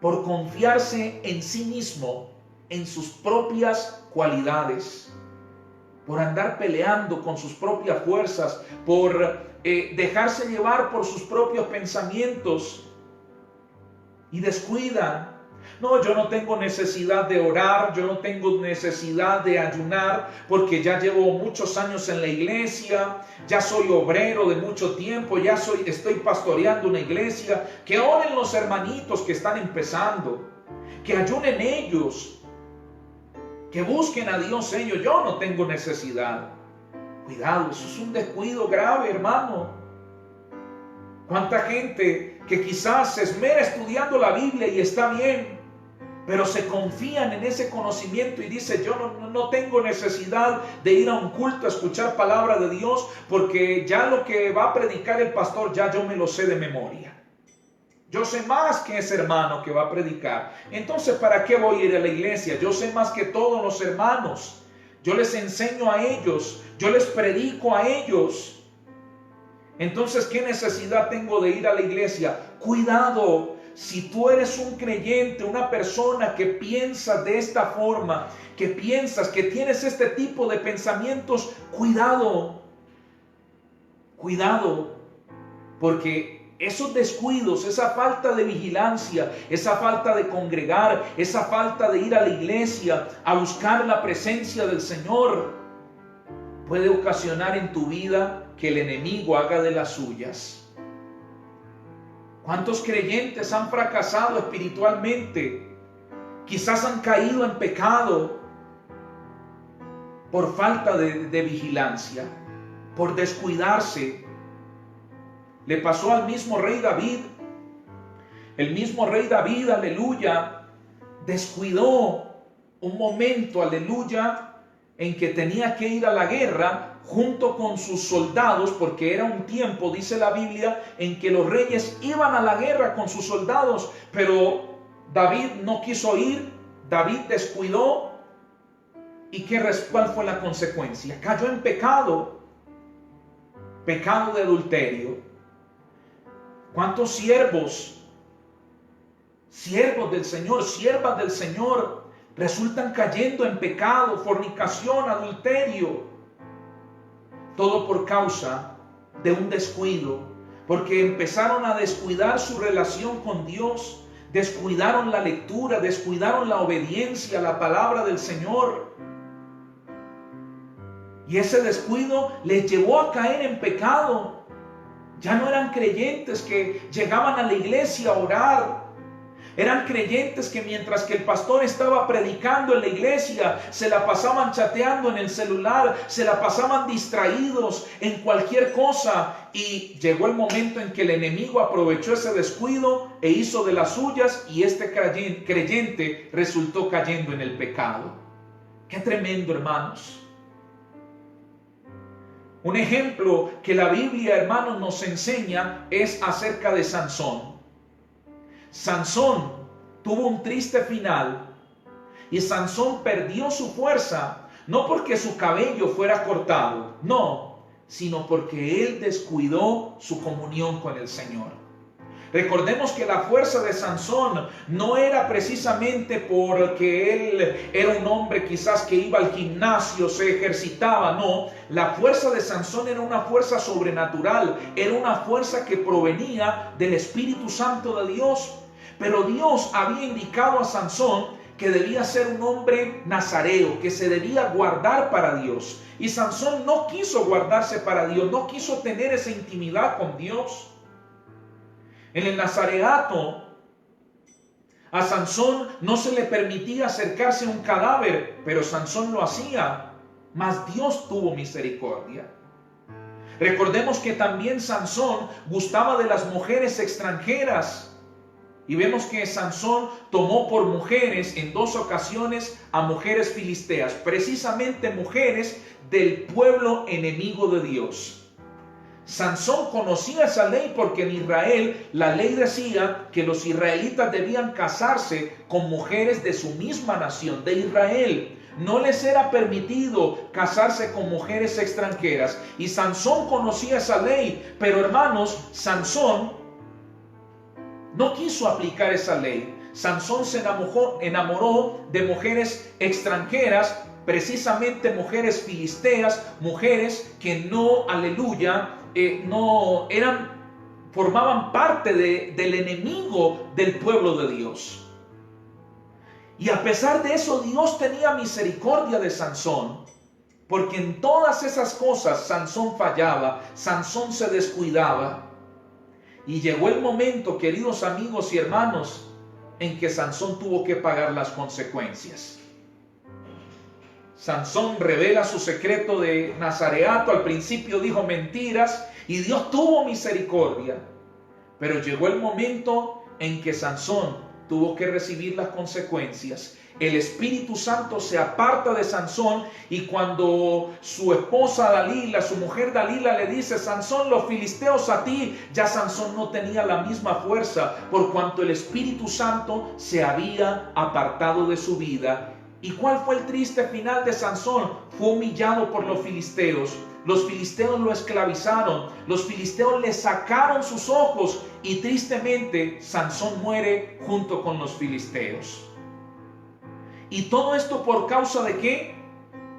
por confiarse en sí mismo, en sus propias cualidades, por andar peleando con sus propias fuerzas, por dejarse llevar por sus propios pensamientos, y descuidan? No, yo no tengo necesidad de orar, yo no tengo necesidad de ayunar, porque ya llevo muchos años en la iglesia, ya soy obrero de mucho tiempo, estoy pastoreando una iglesia. Que oren los hermanitos que están empezando, que ayunen ellos, que busquen a Dios ellos. Yo no tengo necesidad. Cuidado, eso es un descuido grave, hermano. ¿Cuánta gente que quizás se esmera estudiando la Biblia y está bien, pero se confían en ese conocimiento y dice: yo no tengo necesidad de ir a un culto a escuchar palabra de Dios, porque ya lo que va a predicar el pastor ya yo me lo sé de memoria? Yo sé más que ese hermano que va a predicar. Entonces, ¿para qué voy a ir a la iglesia? Yo sé más que todos los hermanos. Yo les enseño a ellos. Yo les predico a ellos. Entonces, ¿qué necesidad tengo de ir a la iglesia? Cuidado. Si tú eres un creyente, una persona que piensa de esta forma, que piensas, que tienes este tipo de pensamientos, cuidado. Cuidado. Porque esos descuidos, esa falta de vigilancia, esa falta de congregar, esa falta de ir a la iglesia a buscar la presencia del Señor, puede ocasionar en tu vida que el enemigo haga de las suyas. ¿Cuántos creyentes han fracasado espiritualmente? Quizás han caído en pecado por falta de vigilancia, por descuidarse. Le pasó al mismo rey David. El mismo rey David, aleluya, descuidó un momento, aleluya, en que tenía que ir a la guerra junto con sus soldados, porque era un tiempo, dice la Biblia, en que los reyes iban a la guerra con sus soldados, pero David no quiso ir. David descuidó. ¿Y cuál fue la consecuencia? Cayó en pecado de adulterio. ¿Cuántos siervos del Señor, siervas del Señor, resultan cayendo en pecado, fornicación, adulterio? Todo por causa de un descuido, porque empezaron a descuidar su relación con Dios, descuidaron la lectura, descuidaron la obediencia a la palabra del Señor. Y ese descuido les llevó a caer en pecado. Ya no eran creyentes que llegaban a la iglesia a orar. Eran creyentes que mientras que el pastor estaba predicando en la iglesia, se la pasaban chateando en el celular, se la pasaban distraídos en cualquier cosa. Y llegó el momento en que el enemigo aprovechó ese descuido e hizo de las suyas, y este creyente resultó cayendo en el pecado. ¡Qué tremendo, hermanos! Un ejemplo que la Biblia, hermanos, nos enseña es acerca de Sansón. Sansón tuvo un triste final, y Sansón perdió su fuerza, no porque su cabello fuera cortado, no, sino porque él descuidó su comunión con el Señor. Recordemos que la fuerza de Sansón no era precisamente porque él era un hombre quizás que iba al gimnasio, se ejercitaba, no. La fuerza de Sansón era una fuerza sobrenatural, era una fuerza que provenía del Espíritu Santo de Dios. Pero Dios había indicado a Sansón que debía ser un hombre nazareo, que se debía guardar para Dios. Y Sansón no quiso guardarse para Dios, no quiso tener esa intimidad con Dios. En el nazareato, a Sansón no se le permitía acercarse a un cadáver, pero Sansón lo hacía, mas Dios tuvo misericordia. Recordemos que también Sansón gustaba de las mujeres extranjeras. Y vemos que Sansón tomó por mujeres en 2 ocasiones a mujeres filisteas, precisamente mujeres del pueblo enemigo de Dios. Sansón conocía esa ley porque en Israel la ley decía que los israelitas debían casarse con mujeres de su misma nación, de Israel. No les era permitido casarse con mujeres extranjeras. Y Sansón conocía esa ley, pero hermanos, Sansón no quiso aplicar esa ley. Sansón se enamoró de mujeres extranjeras, precisamente mujeres filisteas, mujeres que no, aleluya, formaban parte del enemigo del pueblo de Dios. Y a pesar de eso, Dios tenía misericordia de Sansón, porque en todas esas cosas Sansón fallaba, Sansón se descuidaba. Y llegó el momento, queridos amigos y hermanos, en que Sansón tuvo que pagar las consecuencias. Sansón revela su secreto de nazareato. Al principio dijo mentiras y Dios tuvo misericordia. Pero llegó el momento en que Sansón tuvo que recibir las consecuencias. El Espíritu Santo se aparta de Sansón, y cuando su esposa Dalila, su mujer Dalila, le dice: Sansón, los filisteos a ti, ya Sansón no tenía la misma fuerza, por cuanto el Espíritu Santo se había apartado de su vida. ¿Y cuál fue el triste final de Sansón? Fue humillado por los filisteos. Los filisteos lo esclavizaron, los filisteos le sacaron sus ojos, y tristemente Sansón muere junto con los filisteos. ¿Y todo esto por causa de qué?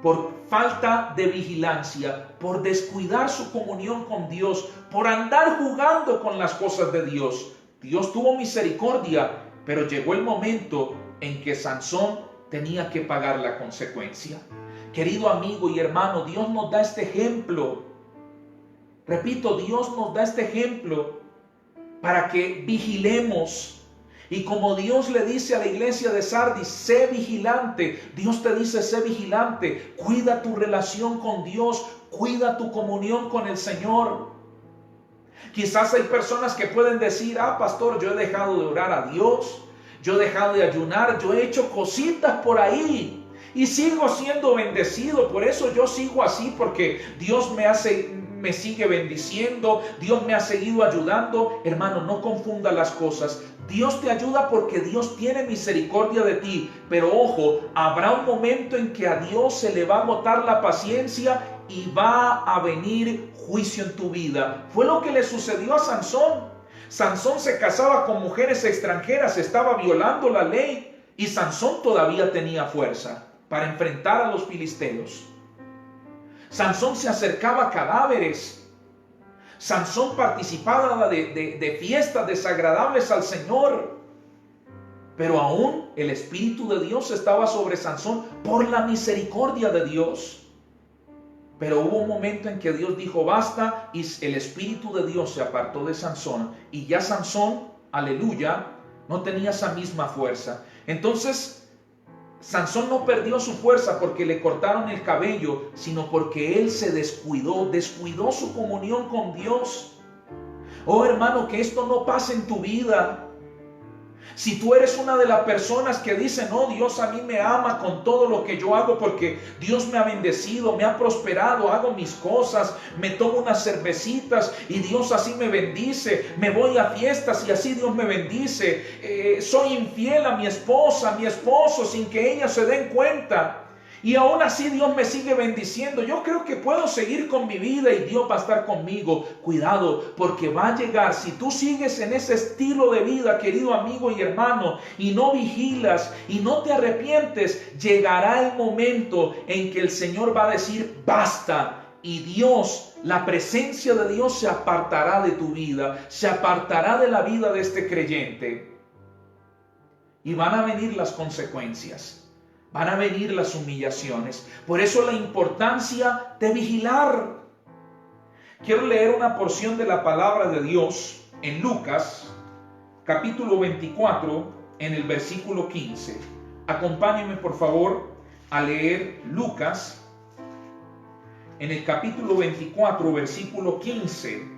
Por falta de vigilancia, por descuidar su comunión con Dios, por andar jugando con las cosas de Dios. Dios tuvo misericordia, pero llegó el momento en que Sansón tenía que pagar la consecuencia. Querido amigo y hermano, Dios nos da este ejemplo. Repito, Dios nos da este ejemplo para que vigilemos. Y como Dios le dice a la iglesia de Sardis: sé vigilante. Dios te dice: sé vigilante. Cuida tu relación con Dios. Cuida tu comunión con el Señor. Quizás hay personas que pueden decir: pastor, yo he dejado de orar a Dios. Yo he dejado de ayunar. Yo he hecho cositas por ahí. Y sigo siendo bendecido. Por eso yo sigo así, porque Dios me sigue bendiciendo. Dios me ha seguido ayudando. Hermano, no confunda las cosas. Dios te ayuda porque Dios tiene misericordia de ti. Pero ojo, habrá un momento en que a Dios se le va a agotar la paciencia y va a venir juicio en tu vida. Fue lo que le sucedió a Sansón. Sansón se casaba con mujeres extranjeras, estaba violando la ley, y Sansón todavía tenía fuerza para enfrentar a los filisteos. Sansón se acercaba a cadáveres. Sansón participaba de fiestas desagradables al Señor. Pero aún el Espíritu de Dios estaba sobre Sansón por la misericordia de Dios. Pero hubo un momento en que Dios dijo: basta, y el Espíritu de Dios se apartó de Sansón. Y ya Sansón, aleluya, no tenía esa misma fuerza. Entonces, Sansón no perdió su fuerza porque le cortaron el cabello, sino porque él se descuidó su comunión con Dios. Oh hermano, que esto no pase en tu vida. Si tú eres una de las personas que dicen: no, Dios a mí me ama con todo lo que yo hago, porque Dios me ha bendecido, me ha prosperado, hago mis cosas, me tomo unas cervecitas y Dios así me bendice, me voy a fiestas y así Dios me bendice, soy infiel a mi esposa, a mi esposo, sin que ellas se den cuenta, y aún así Dios me sigue bendiciendo. Yo creo que puedo seguir con mi vida y Dios va a estar conmigo. Cuidado, porque va a llegar, si tú sigues en ese estilo de vida, querido amigo y hermano, y no vigilas y no te arrepientes, llegará el momento en que el Señor va a decir: basta. Y Dios, la presencia de Dios se apartará de tu vida, se apartará de la vida de este creyente. Y van a venir las consecuencias. Van a venir las humillaciones. Por eso la importancia de vigilar. Quiero leer una porción de la palabra de Dios en Lucas, capítulo 24, en el versículo 15. Acompáñenme por favor a leer Lucas, en el capítulo 24, versículo 15.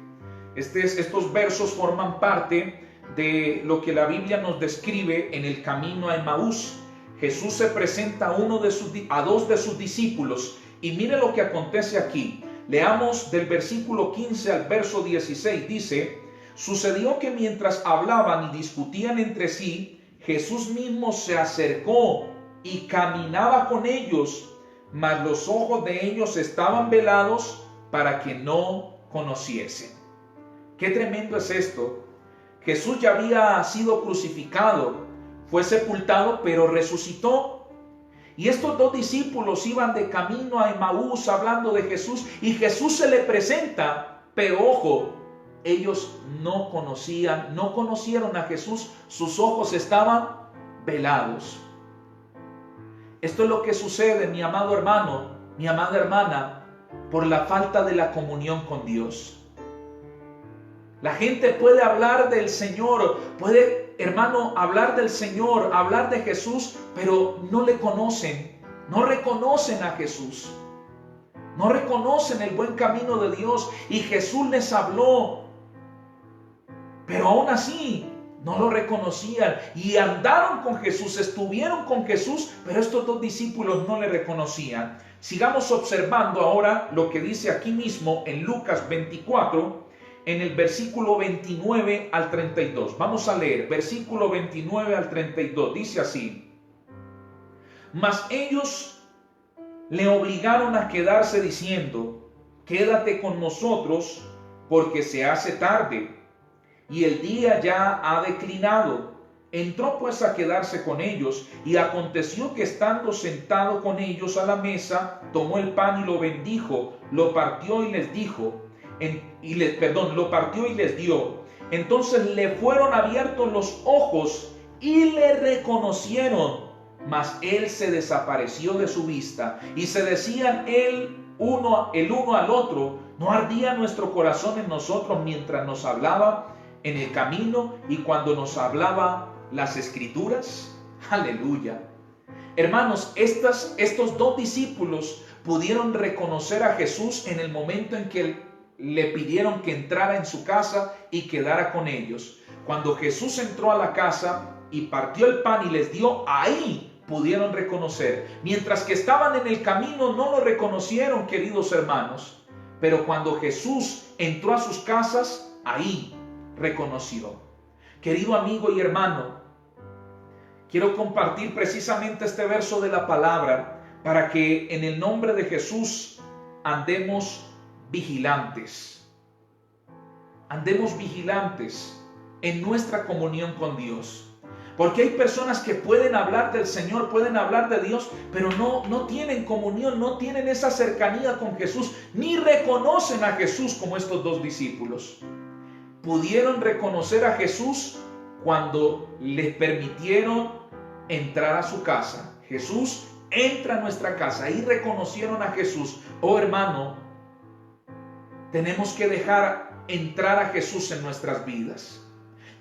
Estos versos forman parte de lo que la Biblia nos describe en el camino a Emaús. Jesús se presenta a dos de sus discípulos, y mire lo que acontece aquí. Leamos del versículo 15 al verso 16. Dice: sucedió que mientras hablaban y discutían entre sí, Jesús mismo se acercó y caminaba con ellos, mas los ojos de ellos estaban velados para que no conociesen. Qué tremendo es esto. Jesús ya había sido crucificado, fue sepultado, pero resucitó. Y estos dos discípulos iban de camino a Emaús hablando de Jesús, y Jesús se le presenta, pero ojo, ellos no conocieron a Jesús, sus ojos estaban velados. Esto es lo que sucede, mi amado hermano, mi amada hermana, por la falta de la comunión con Dios. La gente puede hablar del Señor, puede, hermano, hablar del Señor, hablar de Jesús, pero no le conocen, no reconocen a Jesús, no reconocen el buen camino de Dios, y Jesús les habló, pero aún así no lo reconocían y andaron con Jesús, estuvieron con Jesús, pero estos dos discípulos no le reconocían. Sigamos observando ahora lo que dice aquí mismo en Lucas 24, en el versículo 29 al 32. Vamos a leer, versículo 29 al 32, dice así: Mas ellos le obligaron a quedarse diciendo: Quédate con nosotros, porque se hace tarde y el día ya ha declinado. Entró pues a quedarse con ellos, y aconteció que estando sentado con ellos a la mesa, tomó el pan y lo bendijo, lo partió y les dijo, lo partió y les dio. Entonces le fueron abiertos los ojos y le reconocieron, mas él se desapareció de su vista, y se decían el uno al otro: ¿no ardía nuestro corazón en nosotros mientras nos hablaba en el camino y cuando nos hablaba las Escrituras? Aleluya. Hermanos, estos dos discípulos pudieron reconocer a Jesús en el momento en que le pidieron que entrara en su casa y quedara con ellos. Cuando Jesús entró a la casa y partió el pan y les dio, ahí pudieron reconocer. Mientras que estaban en el camino no lo reconocieron, queridos hermanos. Pero cuando Jesús entró a sus casas, ahí reconoció. Querido amigo y hermano, quiero compartir precisamente este verso de la palabra para que en el nombre de Jesús andemos vigilantes. Andemos vigilantes en nuestra comunión con Dios. Porque hay personas que pueden hablar del Señor, pueden hablar de Dios, pero no tienen comunión, no tienen esa cercanía con Jesús, ni reconocen a Jesús como estos dos discípulos. Pudieron reconocer a Jesús cuando les permitieron entrar a su casa. Jesús entra a nuestra casa y reconocieron a Jesús. Oh hermano, tenemos que dejar entrar a Jesús en nuestras vidas.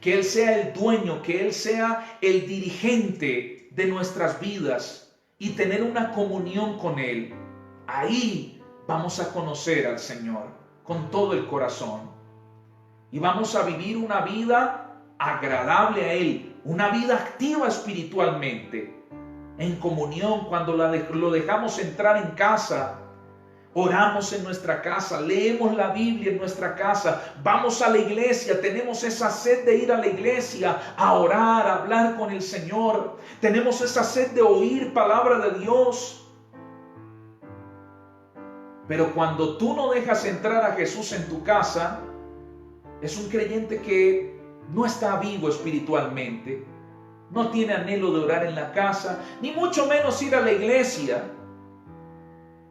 Que Él sea el dueño, que Él sea el dirigente de nuestras vidas y tener una comunión con Él. Ahí vamos a conocer al Señor con todo el corazón. Y vamos a vivir una vida agradable a Él, una vida activa espiritualmente, en comunión. Cuando lo dejamos entrar en casa, oramos en nuestra casa, leemos la Biblia en nuestra casa, vamos a la iglesia, tenemos esa sed de ir a la iglesia, a orar, a hablar con el Señor, tenemos esa sed de oír palabra de Dios. Pero cuando tú no dejas entrar a Jesús en tu casa, es un creyente que no está vivo espiritualmente, no tiene anhelo de orar en la casa, ni mucho menos ir a la iglesia.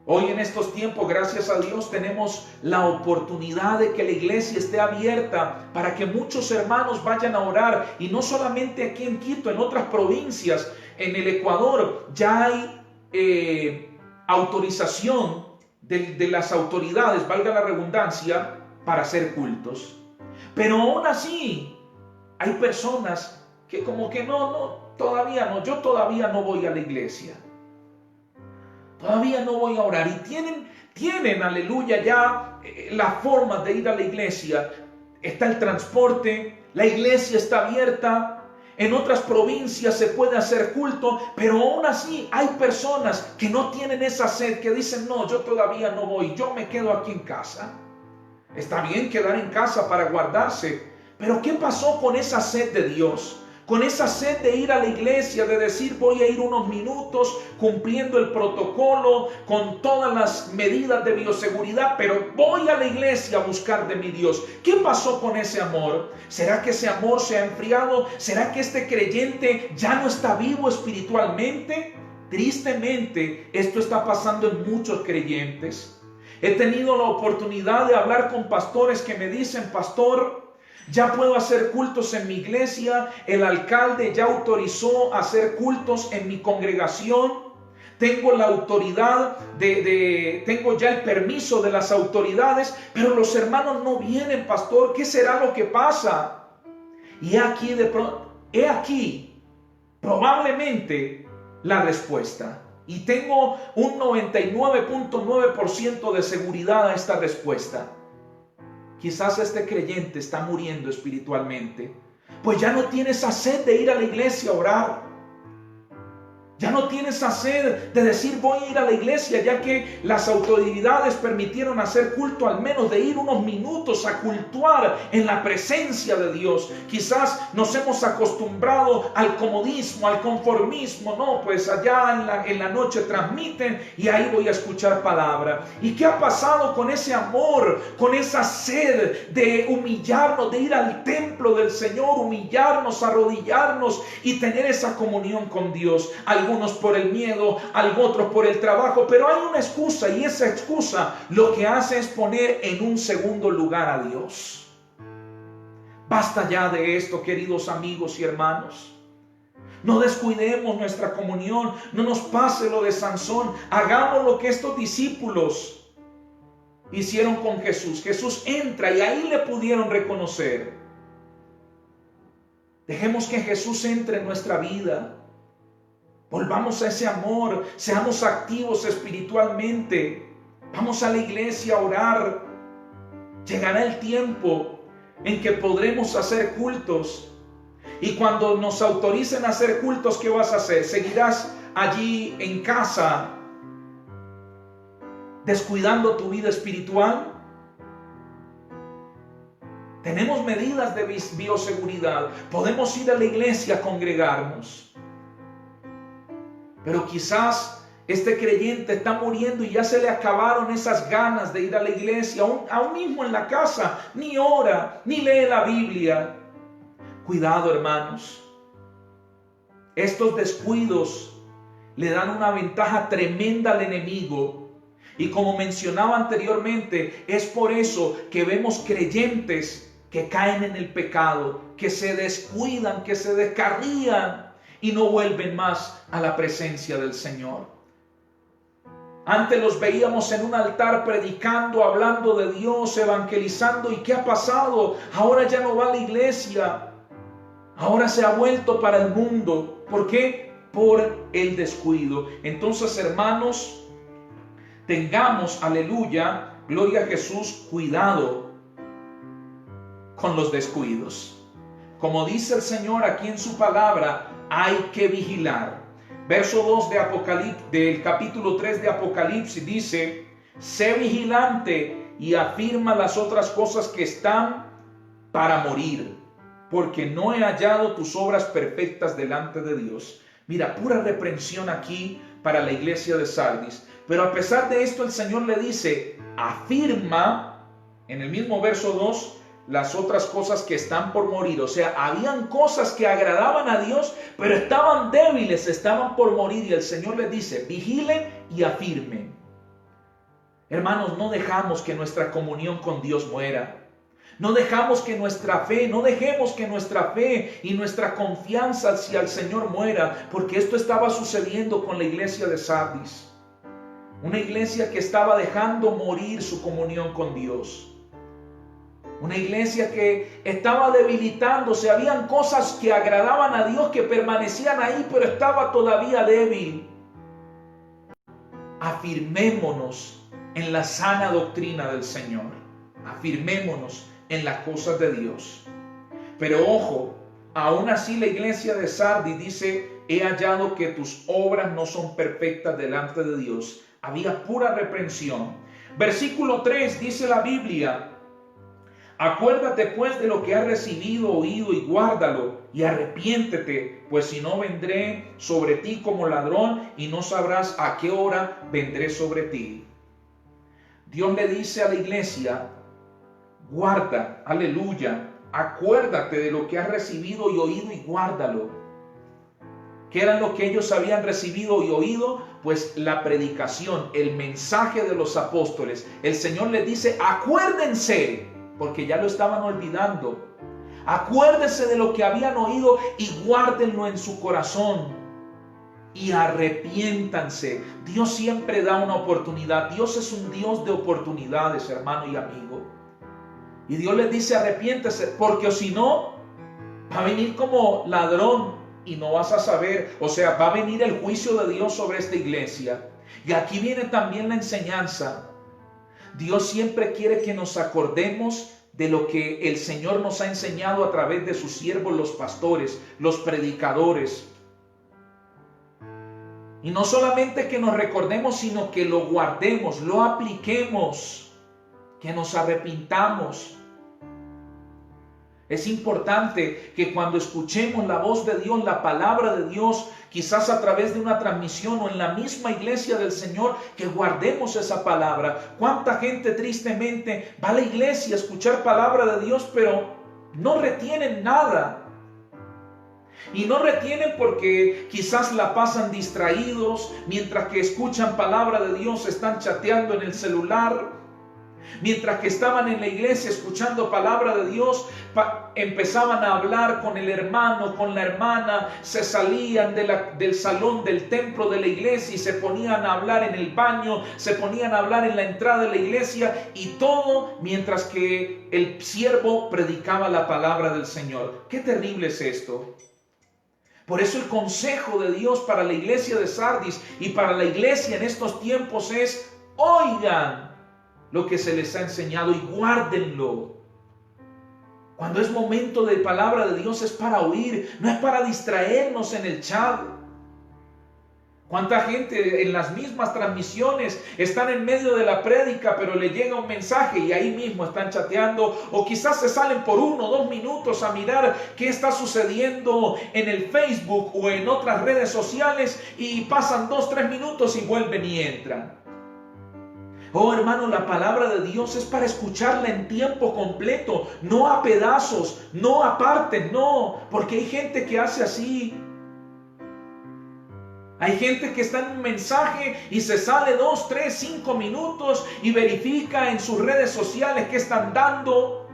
Hoy en estos tiempos, gracias a Dios, tenemos la oportunidad de que la iglesia esté abierta para que muchos hermanos vayan a orar, y no solamente aquí en Quito, en otras provincias, en el Ecuador, ya hay autorización de las autoridades, valga la redundancia, para hacer cultos. Pero aún así, hay personas que como que todavía no, yo todavía no voy a la iglesia. Todavía no voy a orar. Y tienen, aleluya, ya la forma de ir a la iglesia. Está el transporte, la iglesia está abierta. En otras provincias se puede hacer culto, pero aún así hay personas que no tienen esa sed, que dicen: no, yo todavía no voy, yo me quedo aquí en casa. Está bien quedar en casa para guardarse, pero ¿qué pasó con esa sed de Dios? Con esa sed de ir a la iglesia, de decir: voy a ir unos minutos cumpliendo el protocolo, con todas las medidas de bioseguridad, pero voy a la iglesia a buscar de mi Dios. ¿Qué pasó con ese amor? ¿Será que ese amor se ha enfriado? ¿Será que este creyente ya no está vivo espiritualmente? Tristemente, esto está pasando en muchos creyentes. He tenido la oportunidad de hablar con pastores que me dicen: pastor, ya puedo hacer cultos en mi iglesia, el alcalde ya autorizó hacer cultos en mi congregación. tengo la autoridad tengo ya el permiso de las autoridades, pero los hermanos no vienen, pastor, ¿qué será lo que pasa? Y he aquí probablemente la respuesta. Y tengo un 99.9% de seguridad a esta respuesta. Quizás este creyente está muriendo espiritualmente, pues ya no tiene esa sed de ir a la iglesia a orar. Ya no tiene esa sed de decir voy a ir a la iglesia, ya que las autoridades permitieron hacer culto, al menos de ir unos minutos a cultuar en la presencia de Dios. Quizás nos hemos acostumbrado al comodismo, al conformismo. No, pues allá en la noche transmiten y ahí voy a escuchar palabra. ¿Y qué ha pasado con ese amor, con esa sed de humillarnos, de ir al templo del Señor, humillarnos, arrodillarnos y tener esa comunión con Dios? Algunos por el miedo, otros por el trabajo, pero hay una excusa, y esa excusa lo que hace es poner en un segundo lugar a Dios. Basta ya de esto, queridos amigos y hermanos. No descuidemos nuestra comunión, no nos pase lo de Sansón. Hagamos lo que estos discípulos hicieron con Jesús. Jesús entra y ahí le pudieron reconocer. Dejemos que Jesús entre en nuestra vida. Volvamos a ese amor, seamos activos espiritualmente. Vamos a la iglesia a orar. Llegará el tiempo en que podremos hacer cultos. Y cuando nos autoricen a hacer cultos, ¿qué vas a hacer? ¿Seguirás allí en casa descuidando tu vida espiritual? Tenemos medidas de bioseguridad. Podemos ir a la iglesia a congregarnos. Pero quizás este creyente está muriendo y ya se le acabaron esas ganas de ir a la iglesia, aún mismo en la casa, ni ora, ni lee la Biblia. Cuidado, hermanos. Estos descuidos le dan una ventaja tremenda al enemigo. Y como mencionaba anteriormente, es por eso que vemos creyentes que caen en el pecado, que se descuidan, que se descarrían y no vuelven más a la presencia del Señor. Antes los veíamos en un altar predicando, hablando de Dios, evangelizando. ¿Y qué ha pasado? Ahora ya no va a la iglesia. Ahora se ha vuelto para el mundo. ¿Por qué? Por el descuido. Entonces, hermanos, tengamos, aleluya, gloria a Jesús, cuidado con los descuidos. Como dice el Señor aquí en su palabra, hay que vigilar. Verso 2 del capítulo 3 de Apocalipsis dice: sé vigilante y afirma las otras cosas que están para morir, porque no he hallado tus obras perfectas delante de Dios. Mira, pura reprensión aquí para la iglesia de Sardis. Pero a pesar de esto, el Señor le dice: afirma, en el mismo verso 2, las otras cosas que están por morir. O sea, habían cosas que agradaban a Dios, pero estaban débiles, estaban por morir. Y el Señor les dice: vigilen y afirmen. Hermanos, no dejamos que nuestra comunión con Dios muera. No dejemos que nuestra fe y nuestra confianza hacia el Señor muera, porque esto estaba sucediendo con la iglesia de Sardis. Una iglesia que estaba dejando morir su comunión con Dios. Una iglesia que estaba debilitándose. Habían cosas que agradaban a Dios, que permanecían ahí, pero estaba todavía débil. Afirmémonos en la sana doctrina del Señor. Afirmémonos en las cosas de Dios. Pero ojo, aún así la iglesia de Sardis dice: he hallado que tus obras no son perfectas delante de Dios. Había pura reprensión. Versículo 3 dice la Biblia: acuérdate pues de lo que has recibido, oído, y guárdalo, y arrepiéntete, pues si no, vendré sobre ti como ladrón, y no sabrás a qué hora vendré sobre ti. Dios le dice a la iglesia: guarda, aleluya, acuérdate de lo que has recibido y oído, y guárdalo. ¿Qué era lo que ellos habían recibido y oído? Pues la predicación, el mensaje de los apóstoles. El Señor les dice: acuérdense, porque ya lo estaban olvidando. Acuérdense de lo que habían oído y guárdenlo en su corazón. y arrepiéntanse. Dios siempre da una oportunidad. Dios es un Dios de oportunidades, hermano y amigo. Y Dios les dice: arrepiéntese, porque o si no, va a venir como ladrón y no vas a saber. O sea, va a venir el juicio de Dios sobre esta iglesia. Y aquí viene también la enseñanza. Dios siempre quiere que nos acordemos de lo que el Señor nos ha enseñado a través de sus siervos, los pastores, los predicadores. Y no solamente que nos recordemos, sino que lo guardemos, lo apliquemos, que nos arrepintamos. Es importante que cuando escuchemos la voz de Dios, la palabra de Dios, quizás a través de una transmisión o en la misma iglesia del Señor, que guardemos esa palabra. ¿Cuánta gente tristemente va a la iglesia a escuchar palabra de Dios, pero no retienen nada? Y no retienen porque quizás la pasan distraídos, mientras que escuchan palabra de Dios, están chateando en el celular. Mientras que estaban en la iglesia escuchando palabra de Dios, empezaban a hablar con el hermano, con la hermana, se salían del salón del templo de la iglesia y se ponían a hablar en el baño, se ponían a hablar en la entrada de la iglesia, y todo mientras que el siervo predicaba la palabra del Señor. ¡Qué terrible es esto! Por eso el consejo de Dios para la iglesia de Sardis y para la iglesia en estos tiempos es: oigan lo que se les ha enseñado y guárdenlo. Cuando es momento de palabra de Dios es para oír, no es para distraernos en el chat. ¿Cuánta gente en las mismas transmisiones están en medio de la prédica, pero le llega un mensaje y ahí mismo están chateando? O quizás se salen por 1 o 2 minutos a mirar qué está sucediendo en el Facebook o en otras redes sociales, y pasan 2 o 3 minutos y vuelven y entran. Oh, hermano, la palabra de Dios es para escucharla en tiempo completo, no a pedazos, no a partes, no, porque hay gente que hace así. Hay gente que está en un mensaje y se sale 2, 3, 5 minutos y verifica en sus redes sociales qué están dando,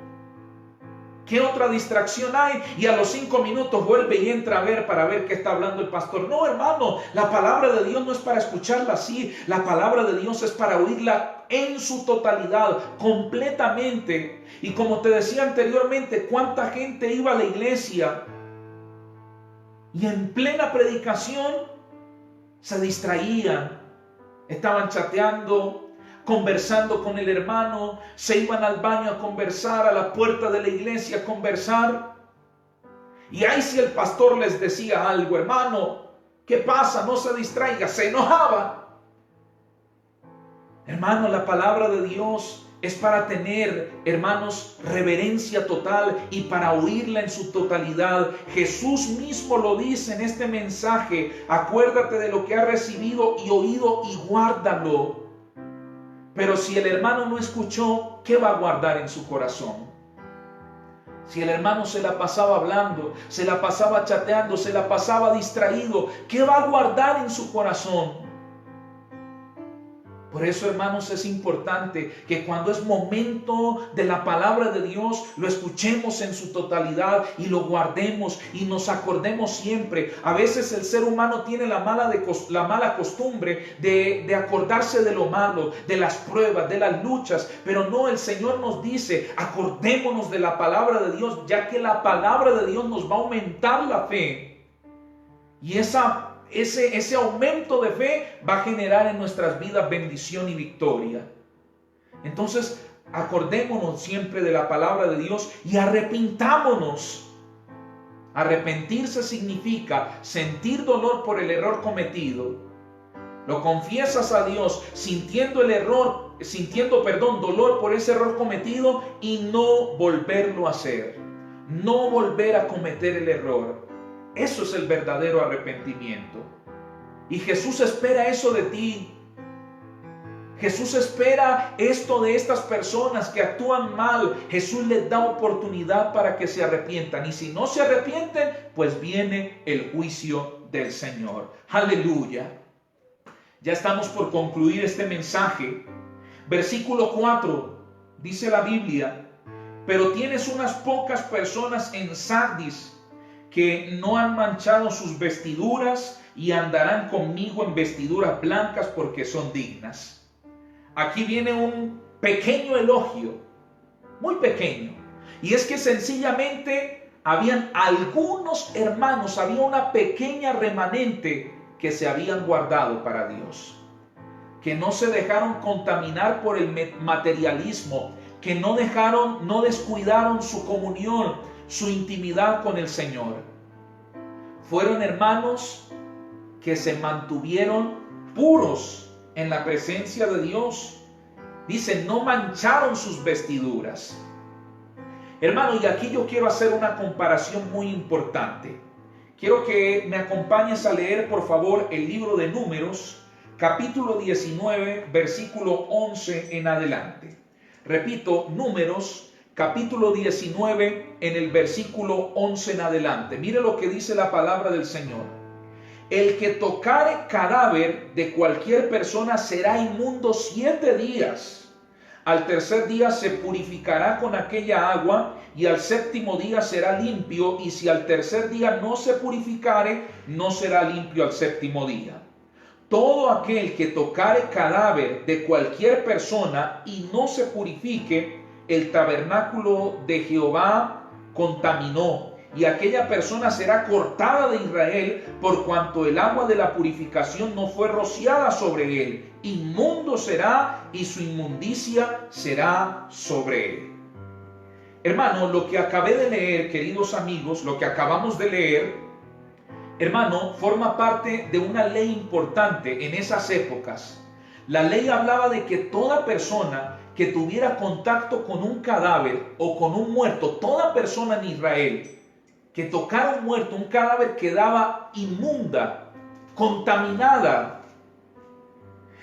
qué otra distracción hay, y a los 5 minutos vuelve y entra a ver para ver qué está hablando el pastor. No, hermano, la palabra de Dios no es para escucharla así. La palabra de Dios es para oírla en su totalidad, completamente. Y como te decía anteriormente, cuánta gente iba a la iglesia y en plena predicación se distraían, estaban chateando, conversando con el hermano, se iban al baño a conversar, a la puerta de la iglesia a conversar. Y ahí si el pastor les decía algo: hermano, ¿qué pasa? No se distraiga, se enojaba. Hermano, la palabra de Dios es para tener, hermanos, reverencia total y para oírla en su totalidad. Jesús mismo lo dice en este mensaje: acuérdate de lo que has recibido y oído y guárdalo. Pero si el hermano no escuchó, ¿qué va a guardar en su corazón? Si el hermano se la pasaba hablando, se la pasaba chateando, se la pasaba distraído, ¿qué va a guardar en su corazón? Por eso, hermanos, es importante que cuando es momento de la palabra de Dios, lo escuchemos en su totalidad y lo guardemos y nos acordemos siempre. A veces el ser humano tiene la mala costumbre de acordarse de lo malo, de las pruebas, de las luchas, pero no, el Señor nos dice: acordémonos de la palabra de Dios, ya que la palabra de Dios nos va a aumentar la fe. Y ese aumento de fe va a generar en nuestras vidas bendición y victoria. Entonces, acordémonos siempre de la palabra de Dios y arrepintámonos. Arrepentirse significa sentir dolor por el error cometido. Lo confiesas a Dios sintiendo dolor por ese error cometido, y no volverlo a hacer. No volver a cometer el error. Eso es el verdadero arrepentimiento. Y Jesús espera eso de ti. Jesús espera esto de estas personas que actúan mal. Jesús les da oportunidad para que se arrepientan. Y si no se arrepienten, pues viene el juicio del Señor. Aleluya. Ya estamos por concluir este mensaje. Versículo 4, dice la Biblia: pero tienes unas pocas personas en Sardis que no han manchado sus vestiduras y andarán conmigo en vestiduras blancas porque son dignas. Aquí viene un pequeño elogio, muy pequeño, y es que sencillamente habían algunos hermanos, había una pequeña remanente que se habían guardado para Dios, que no se dejaron contaminar por el materialismo, que no descuidaron su comunión, su intimidad con el Señor. Fueron hermanos que se mantuvieron puros en la presencia de Dios. Dice, no mancharon sus vestiduras. Hermano, y aquí yo quiero hacer una comparación muy importante. Quiero que me acompañes a leer, por favor, el libro de Números, capítulo 19, versículo 11 en adelante. Repito, Números, capítulo 19, en el versículo 11 en adelante. Mire lo que dice la palabra del Señor. El que tocare cadáver de cualquier persona será inmundo 7 días. Al tercer día se purificará con aquella agua, y al séptimo día será limpio, y si al tercer día no se purificare, no será limpio al séptimo día. Todo aquel que tocare cadáver de cualquier persona y no se purifique, el tabernáculo de Jehová contaminó, y aquella persona será cortada de Israel, por cuanto el agua de la purificación no fue rociada sobre él. Inmundo será, y su inmundicia será sobre él. Hermano, lo que acabé de leer, queridos amigos, lo que acabamos de leer, hermano, forma parte de una ley importante en esas épocas. La ley hablaba de que toda persona que tuviera contacto con un cadáver o con un muerto, toda persona en Israel que tocara un muerto, un cadáver, quedaba inmunda, contaminada.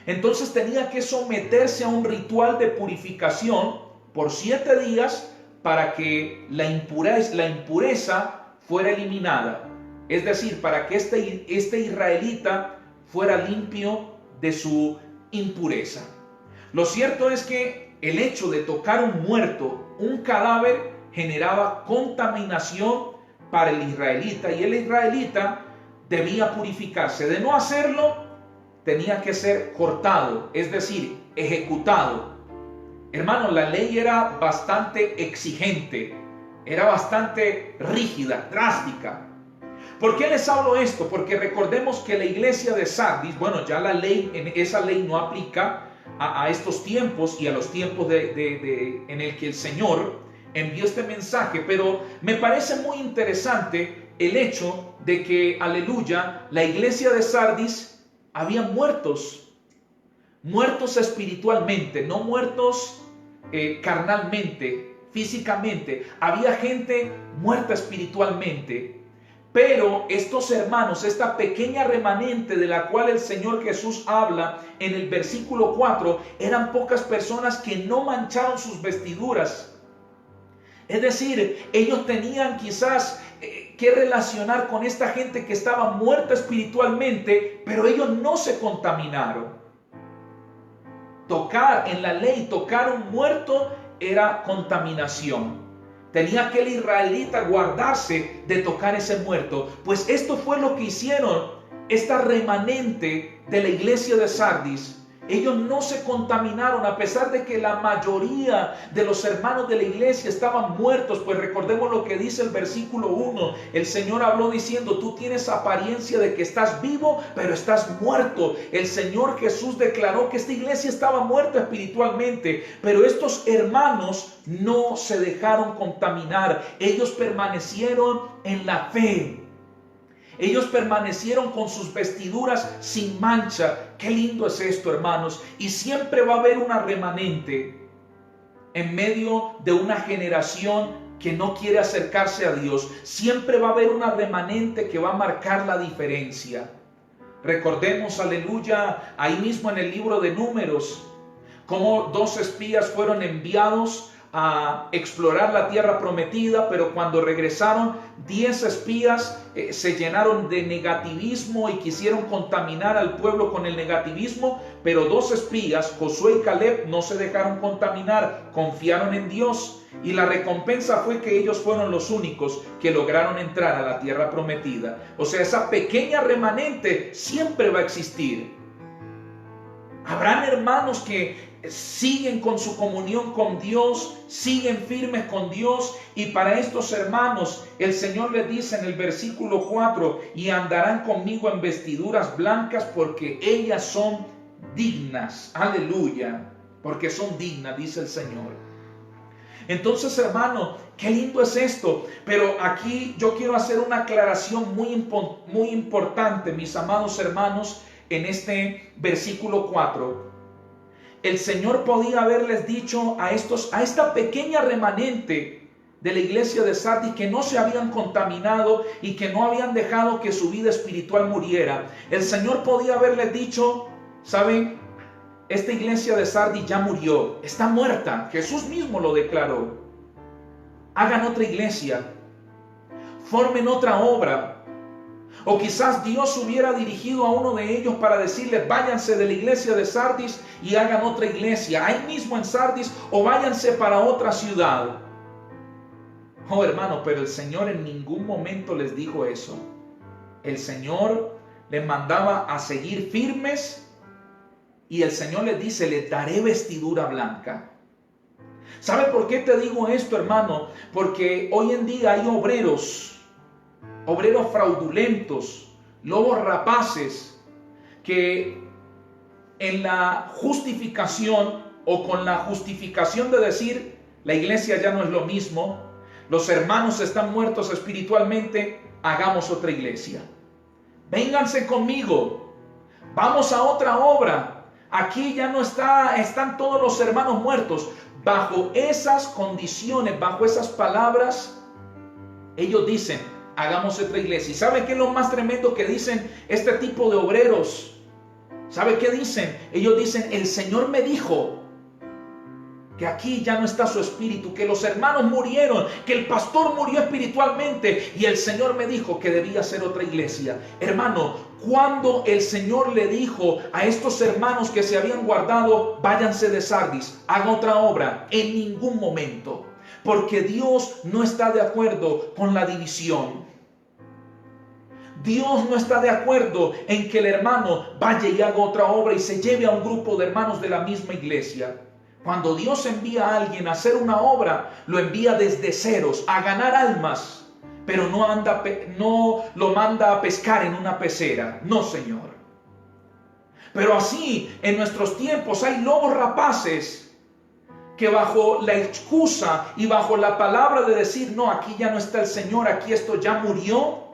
Entonces tenía que someterse a un ritual de purificación por 7 días para que la impureza fuera eliminada. Es decir, para que este israelita fuera limpio de su impureza. Lo cierto es que el hecho de tocar un muerto, un cadáver, generaba contaminación para el israelita, y el israelita debía purificarse. De no hacerlo, tenía que ser cortado, es decir, ejecutado. Hermano, la ley era bastante exigente, era bastante rígida, drástica. ¿Por qué les hablo esto? Porque recordemos que la iglesia de Sardis, bueno, ya esa ley no aplica a estos tiempos y a los tiempos en el que el Señor envió este mensaje, pero me parece muy interesante el hecho de que, aleluya, la iglesia de Sardis había muertos espiritualmente, no muertos carnalmente, físicamente. Había gente muerta espiritualmente. Pero estos hermanos, esta pequeña remanente de la cual el Señor Jesús habla en el versículo 4, eran pocas personas que no mancharon sus vestiduras. Es decir, ellos tenían quizás que relacionar con esta gente que estaba muerta espiritualmente, pero ellos no se contaminaron. En la ley, tocar un muerto era contaminación. Tenía aquel israelita guardarse de tocar ese muerto. Pues esto fue lo que hicieron esta remanente de la iglesia de Sardis. Ellos no se contaminaron, a pesar de que la mayoría de los hermanos de la iglesia estaban muertos. Pues recordemos lo que dice el versículo 1. El Señor habló diciendo, tú tienes apariencia de que estás vivo, pero estás muerto. El Señor Jesús declaró que esta iglesia estaba muerta espiritualmente, pero estos hermanos no se dejaron contaminar. Ellos permanecieron en la fe. Ellos permanecieron con sus vestiduras sin mancha. Qué lindo es esto, hermanos. Y siempre va a haber una remanente en medio de una generación que no quiere acercarse a Dios. Siempre va a haber una remanente que va a marcar la diferencia. Recordemos, aleluya, ahí mismo en el libro de Números, cómo 2 espías fueron enviados a explorar la tierra prometida, pero cuando regresaron, 10 espías se llenaron de negativismo y quisieron contaminar al pueblo con el negativismo, pero 2 espías, Josué y Caleb, no se dejaron contaminar, confiaron en Dios, y la recompensa fue que ellos fueron los únicos que lograron entrar a la tierra prometida. O sea, esa pequeña remanente siempre va a existir. Habrán hermanos que siguen con su comunión con Dios, siguen firmes con Dios, y para estos hermanos el Señor les dice en el versículo 4: y andarán conmigo en vestiduras blancas porque ellas son dignas. Aleluya, porque son dignas, dice el Señor. Entonces, hermano, qué lindo es esto. Pero aquí yo quiero hacer una aclaración muy importante, mis amados hermanos, en este versículo 4. El Señor podía haberles dicho a esta pequeña remanente de la iglesia de Sardis, que no se habían contaminado y que no habían dejado que su vida espiritual muriera. El Señor podía haberles dicho: ¿saben? Esta iglesia de Sardis ya murió, está muerta. Jesús mismo lo declaró. Hagan otra iglesia, formen otra obra. O quizás Dios hubiera dirigido a uno de ellos para decirles: váyanse de la iglesia de Sardis y hagan otra iglesia ahí mismo en Sardis, o váyanse para otra ciudad. Oh, hermano, pero el Señor en ningún momento les dijo eso. El Señor les mandaba a seguir firmes, y el Señor les dice: les daré vestidura blanca. ¿Sabe por qué te digo esto, hermano? Porque hoy en día hay obreros fraudulentos, lobos rapaces, que en la justificación, o con la justificación de decir: la iglesia ya no es lo mismo, los hermanos están muertos espiritualmente, hagamos otra iglesia. Vénganse conmigo, vamos a otra obra. Aquí ya no están todos los hermanos muertos. Bajo esas condiciones, bajo esas palabras, ellos dicen: hagamos otra iglesia. ¿Y sabe qué es lo más tremendo que dicen este tipo de obreros? ¿Sabe qué dicen? Ellos dicen: el Señor me dijo que aquí ya no está su espíritu, que los hermanos murieron, que el pastor murió espiritualmente, y el Señor me dijo que debía ser otra iglesia. Hermano, cuando el Señor le dijo a estos hermanos que se habían guardado: váyanse de Sardis, hagan otra obra? En ningún momento, porque Dios no está de acuerdo con la división. Dios no está de acuerdo en que el hermano vaya y haga otra obra y se lleve a un grupo de hermanos de la misma iglesia. Cuando Dios envía a alguien a hacer una obra, lo envía desde ceros, a ganar almas, pero no lo manda a pescar en una pecera. No, Señor. Pero así, en nuestros tiempos hay lobos rapaces que bajo la excusa y bajo la palabra de decir: no, aquí ya no está el Señor, aquí esto ya murió,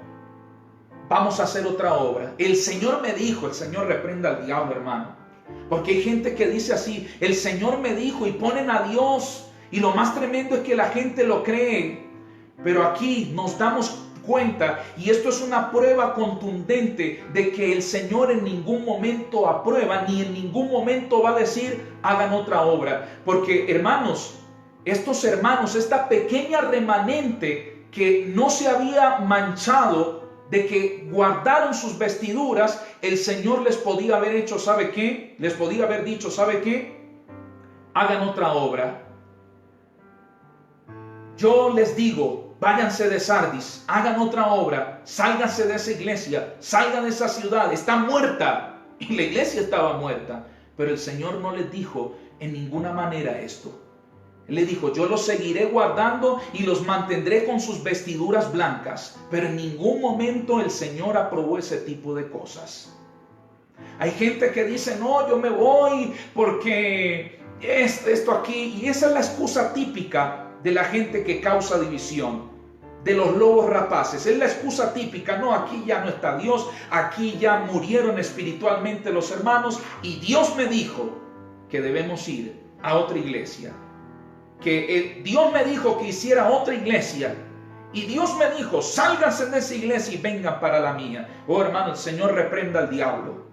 vamos a hacer otra obra. El Señor me dijo. El Señor reprenda al diablo, hermano. Porque hay gente que dice así: el Señor me dijo, y ponen a Dios, y lo más tremendo es que la gente lo cree. Pero aquí nos damos cuenta, y esto es una prueba contundente de que el Señor en ningún momento aprueba, ni en ningún momento va a decir: hagan otra obra. Porque, hermanos, estos hermanos, esta pequeña remanente que no se había manchado, de que guardaron sus vestiduras, el Señor les podía haber hecho, ¿sabe qué? Les podía haber dicho: ¿sabe qué? Hagan otra obra. Yo les digo: váyanse de Sardis, hagan otra obra, sálganse de esa iglesia, salgan de esa ciudad, está muerta. Y la iglesia estaba muerta. Pero el Señor no les dijo en ninguna manera esto. Él le dijo: yo los seguiré guardando y los mantendré con sus vestiduras blancas. Pero en ningún momento el Señor aprobó ese tipo de cosas. Hay gente que dice: no, yo me voy porque esto aquí. Y esa es la excusa típica de la gente que causa división, de los lobos rapaces. Es la excusa típica: no, aquí ya no está Dios, aquí ya murieron espiritualmente los hermanos, y Dios me dijo que debemos ir a otra iglesia. Dios me dijo que hiciera otra iglesia, y Dios me dijo: sálganse de esa iglesia y vengan para la mía. Oh, hermano, el Señor reprenda al diablo.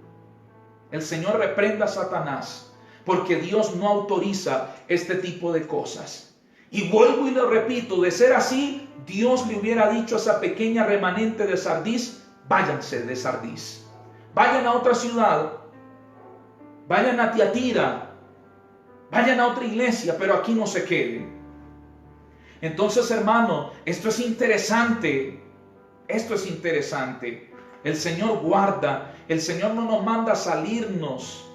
El Señor reprenda a Satanás, porque Dios no autoriza este tipo de cosas. Y vuelvo y lo repito, de ser así, Dios le hubiera dicho a esa pequeña remanente de Sardis, váyanse de Sardis, vayan a otra ciudad, vayan a Tiatira, vayan a otra iglesia, pero aquí no se queden. Entonces, hermano, esto es interesante. Esto es interesante. El Señor guarda. El Señor no nos manda a salirnos,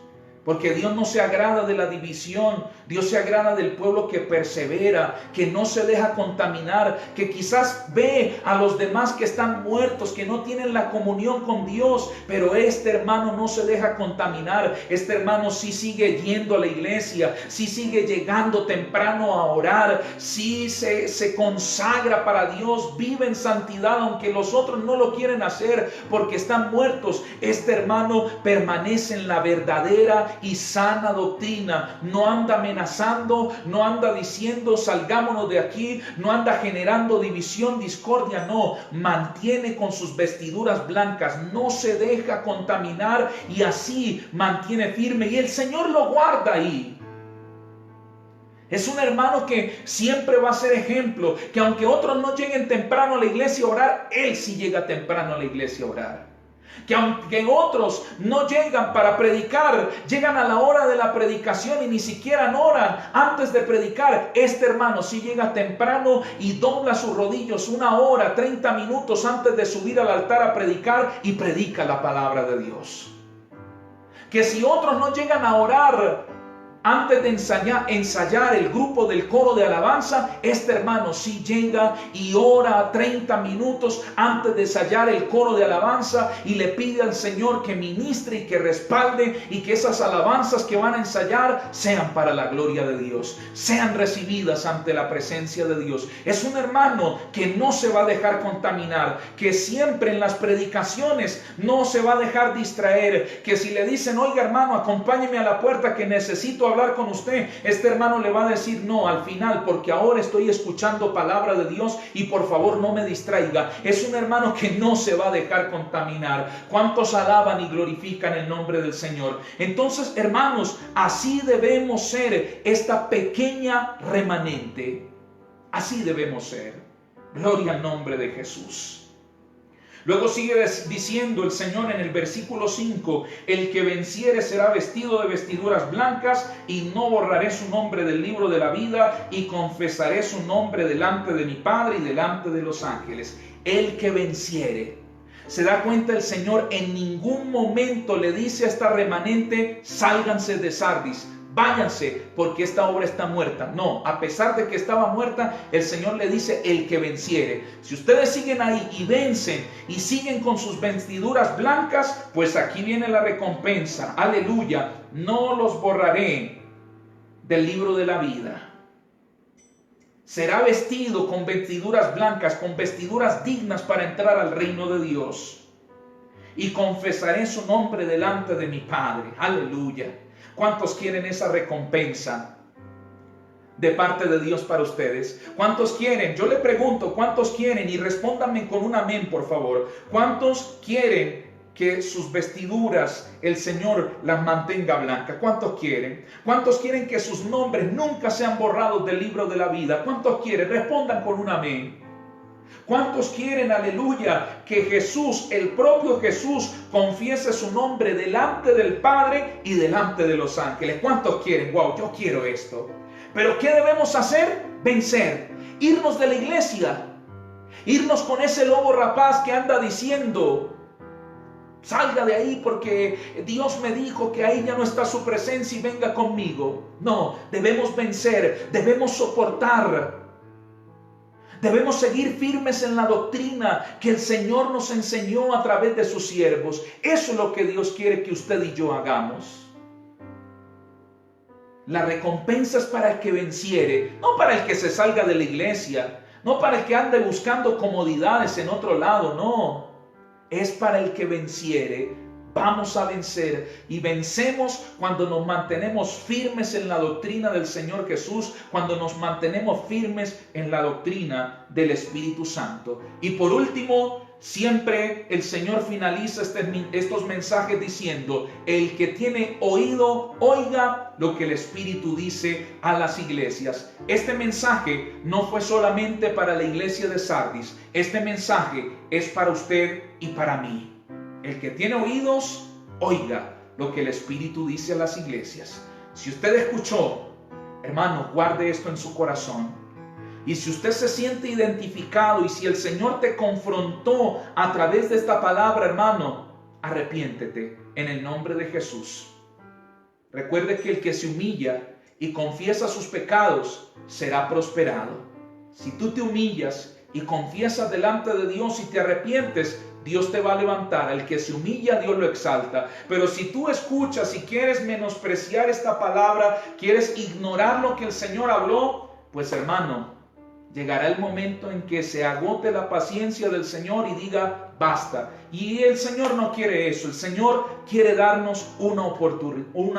porque Dios no se agrada de la división. Dios se agrada del pueblo que persevera, que no se deja contaminar, que quizás ve a los demás que están muertos, que no tienen la comunión con Dios, pero este hermano no se deja contaminar. Este hermano sí sigue yendo a la iglesia, sí sigue llegando temprano a orar, sí se consagra para Dios, vive en santidad, aunque los otros no lo quieren hacer porque están muertos. Este hermano permanece en la verdadera y sana doctrina, no anda amenazando, no anda diciendo salgámonos de aquí, no anda generando división, discordia, no, mantiene con sus vestiduras blancas, no se deja contaminar y así mantiene firme y el Señor lo guarda ahí. Es un hermano que siempre va a ser ejemplo, que aunque otros no lleguen temprano a la iglesia a orar, él sí llega temprano a la iglesia a orar. Que aunque otros no llegan para predicar, llegan a la hora de la predicación y ni siquiera oran antes de predicar, este hermano sí llega temprano y dobla sus rodillas 1 hora, 30 minutos antes de subir al altar a predicar y predica la palabra de Dios. Que si otros no llegan a orar antes de ensayar el grupo del coro de alabanza, este hermano sí llega y ora 30 minutos antes de ensayar el coro de alabanza y le pide al Señor que ministre y que respalde y que esas alabanzas que van a ensayar sean para la gloria de Dios, sean recibidas ante la presencia de Dios. Es un hermano que no se va a dejar contaminar, que siempre en las predicaciones no se va a dejar distraer, que si le dicen, oiga hermano, acompáñeme a la puerta que necesito hablar con usted, este hermano le va a decir no al final, porque ahora estoy escuchando palabra de Dios y por favor no me distraiga. Es un hermano que no se va a dejar contaminar. ¿Cuántos alaban y glorifican el nombre del Señor? Entonces, hermanos, así debemos ser esta pequeña remanente. Así debemos ser. Gloria al nombre de Jesús. Luego sigue diciendo el Señor en el versículo 5, el que venciere será vestido de vestiduras blancas y no borraré su nombre del libro de la vida y confesaré su nombre delante de mi Padre y delante de los ángeles. El que venciere. ¿Se da cuenta el Señor? En ningún momento le dice a esta remanente, sálganse de Sardis. Váyanse porque esta obra está muerta. No, a pesar de que estaba muerta, el Señor le dice el que venciere. Si ustedes siguen ahí y vencen y siguen con sus vestiduras blancas, pues aquí viene la recompensa. Aleluya, no los borraré del libro de la vida. Será vestido con vestiduras blancas, con vestiduras dignas para entrar al reino de Dios. Y confesaré su nombre delante de mi Padre. Aleluya. ¿Cuántos quieren esa recompensa de parte de Dios para ustedes? ¿Cuántos quieren? Yo le pregunto, ¿cuántos quieren? Y respóndanme con un amén, por favor. ¿Cuántos quieren que sus vestiduras el Señor las mantenga blancas? ¿Cuántos quieren? ¿Cuántos quieren que sus nombres nunca sean borrados del libro de la vida? ¿Cuántos quieren? Respondan con un amén. ¿Cuántos quieren, aleluya, que Jesús, el propio Jesús, confiese su nombre delante del Padre y delante de los ángeles? ¿Cuántos quieren? Wow, yo quiero esto. Pero ¿qué debemos hacer? Vencer. Irnos de la iglesia. Irnos con ese lobo rapaz que anda diciendo, salga de ahí porque Dios me dijo que ahí ya no está su presencia y venga conmigo. No, debemos vencer, debemos soportar. Debemos seguir firmes en la doctrina que el Señor nos enseñó a través de sus siervos. Eso es lo que Dios quiere que usted y yo hagamos. La recompensa es para el que venciere, no para el que se salga de la iglesia, no para el que ande buscando comodidades en otro lado, no. Es para el que venciere. Vamos a vencer y vencemos cuando nos mantenemos firmes en la doctrina del Señor Jesús, cuando nos mantenemos firmes en la doctrina del Espíritu Santo. Y por último, siempre el Señor finaliza estos mensajes diciendo: el que tiene oído, oiga lo que el Espíritu dice a las iglesias. Este mensaje no fue solamente para la iglesia de Sardis, este mensaje es para usted y para mí. El que tiene oídos, oiga lo que el Espíritu dice a las iglesias. Si usted escuchó, hermano, guarde esto en su corazón. Y si usted se siente identificado y si el Señor te confrontó a través de esta palabra, hermano, arrepiéntete en el nombre de Jesús. Recuerde que el que se humilla y confiesa sus pecados será prosperado. Si tú te humillas y confiesas delante de Dios y te arrepientes, Dios te va a levantar. El que se humilla, Dios lo exalta. Pero si tú escuchas y quieres menospreciar esta palabra, quieres ignorar lo que el Señor habló, pues hermano, llegará el momento en que se agote la paciencia del Señor y diga basta. Y el Señor no quiere eso. El Señor quiere darnos una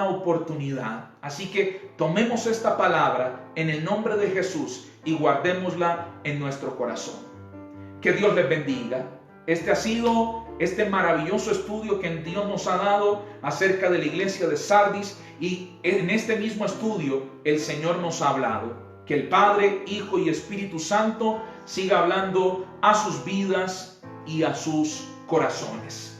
oportunidad. Así que tomemos esta palabra en el nombre de Jesús y guardémosla en nuestro corazón. Que Dios les bendiga. Este ha sido este maravilloso estudio que Dios nos ha dado acerca de la iglesia de Sardis, y en este mismo estudio el Señor nos ha hablado. Que el Padre, Hijo y Espíritu Santo siga hablando a sus vidas y a sus corazones.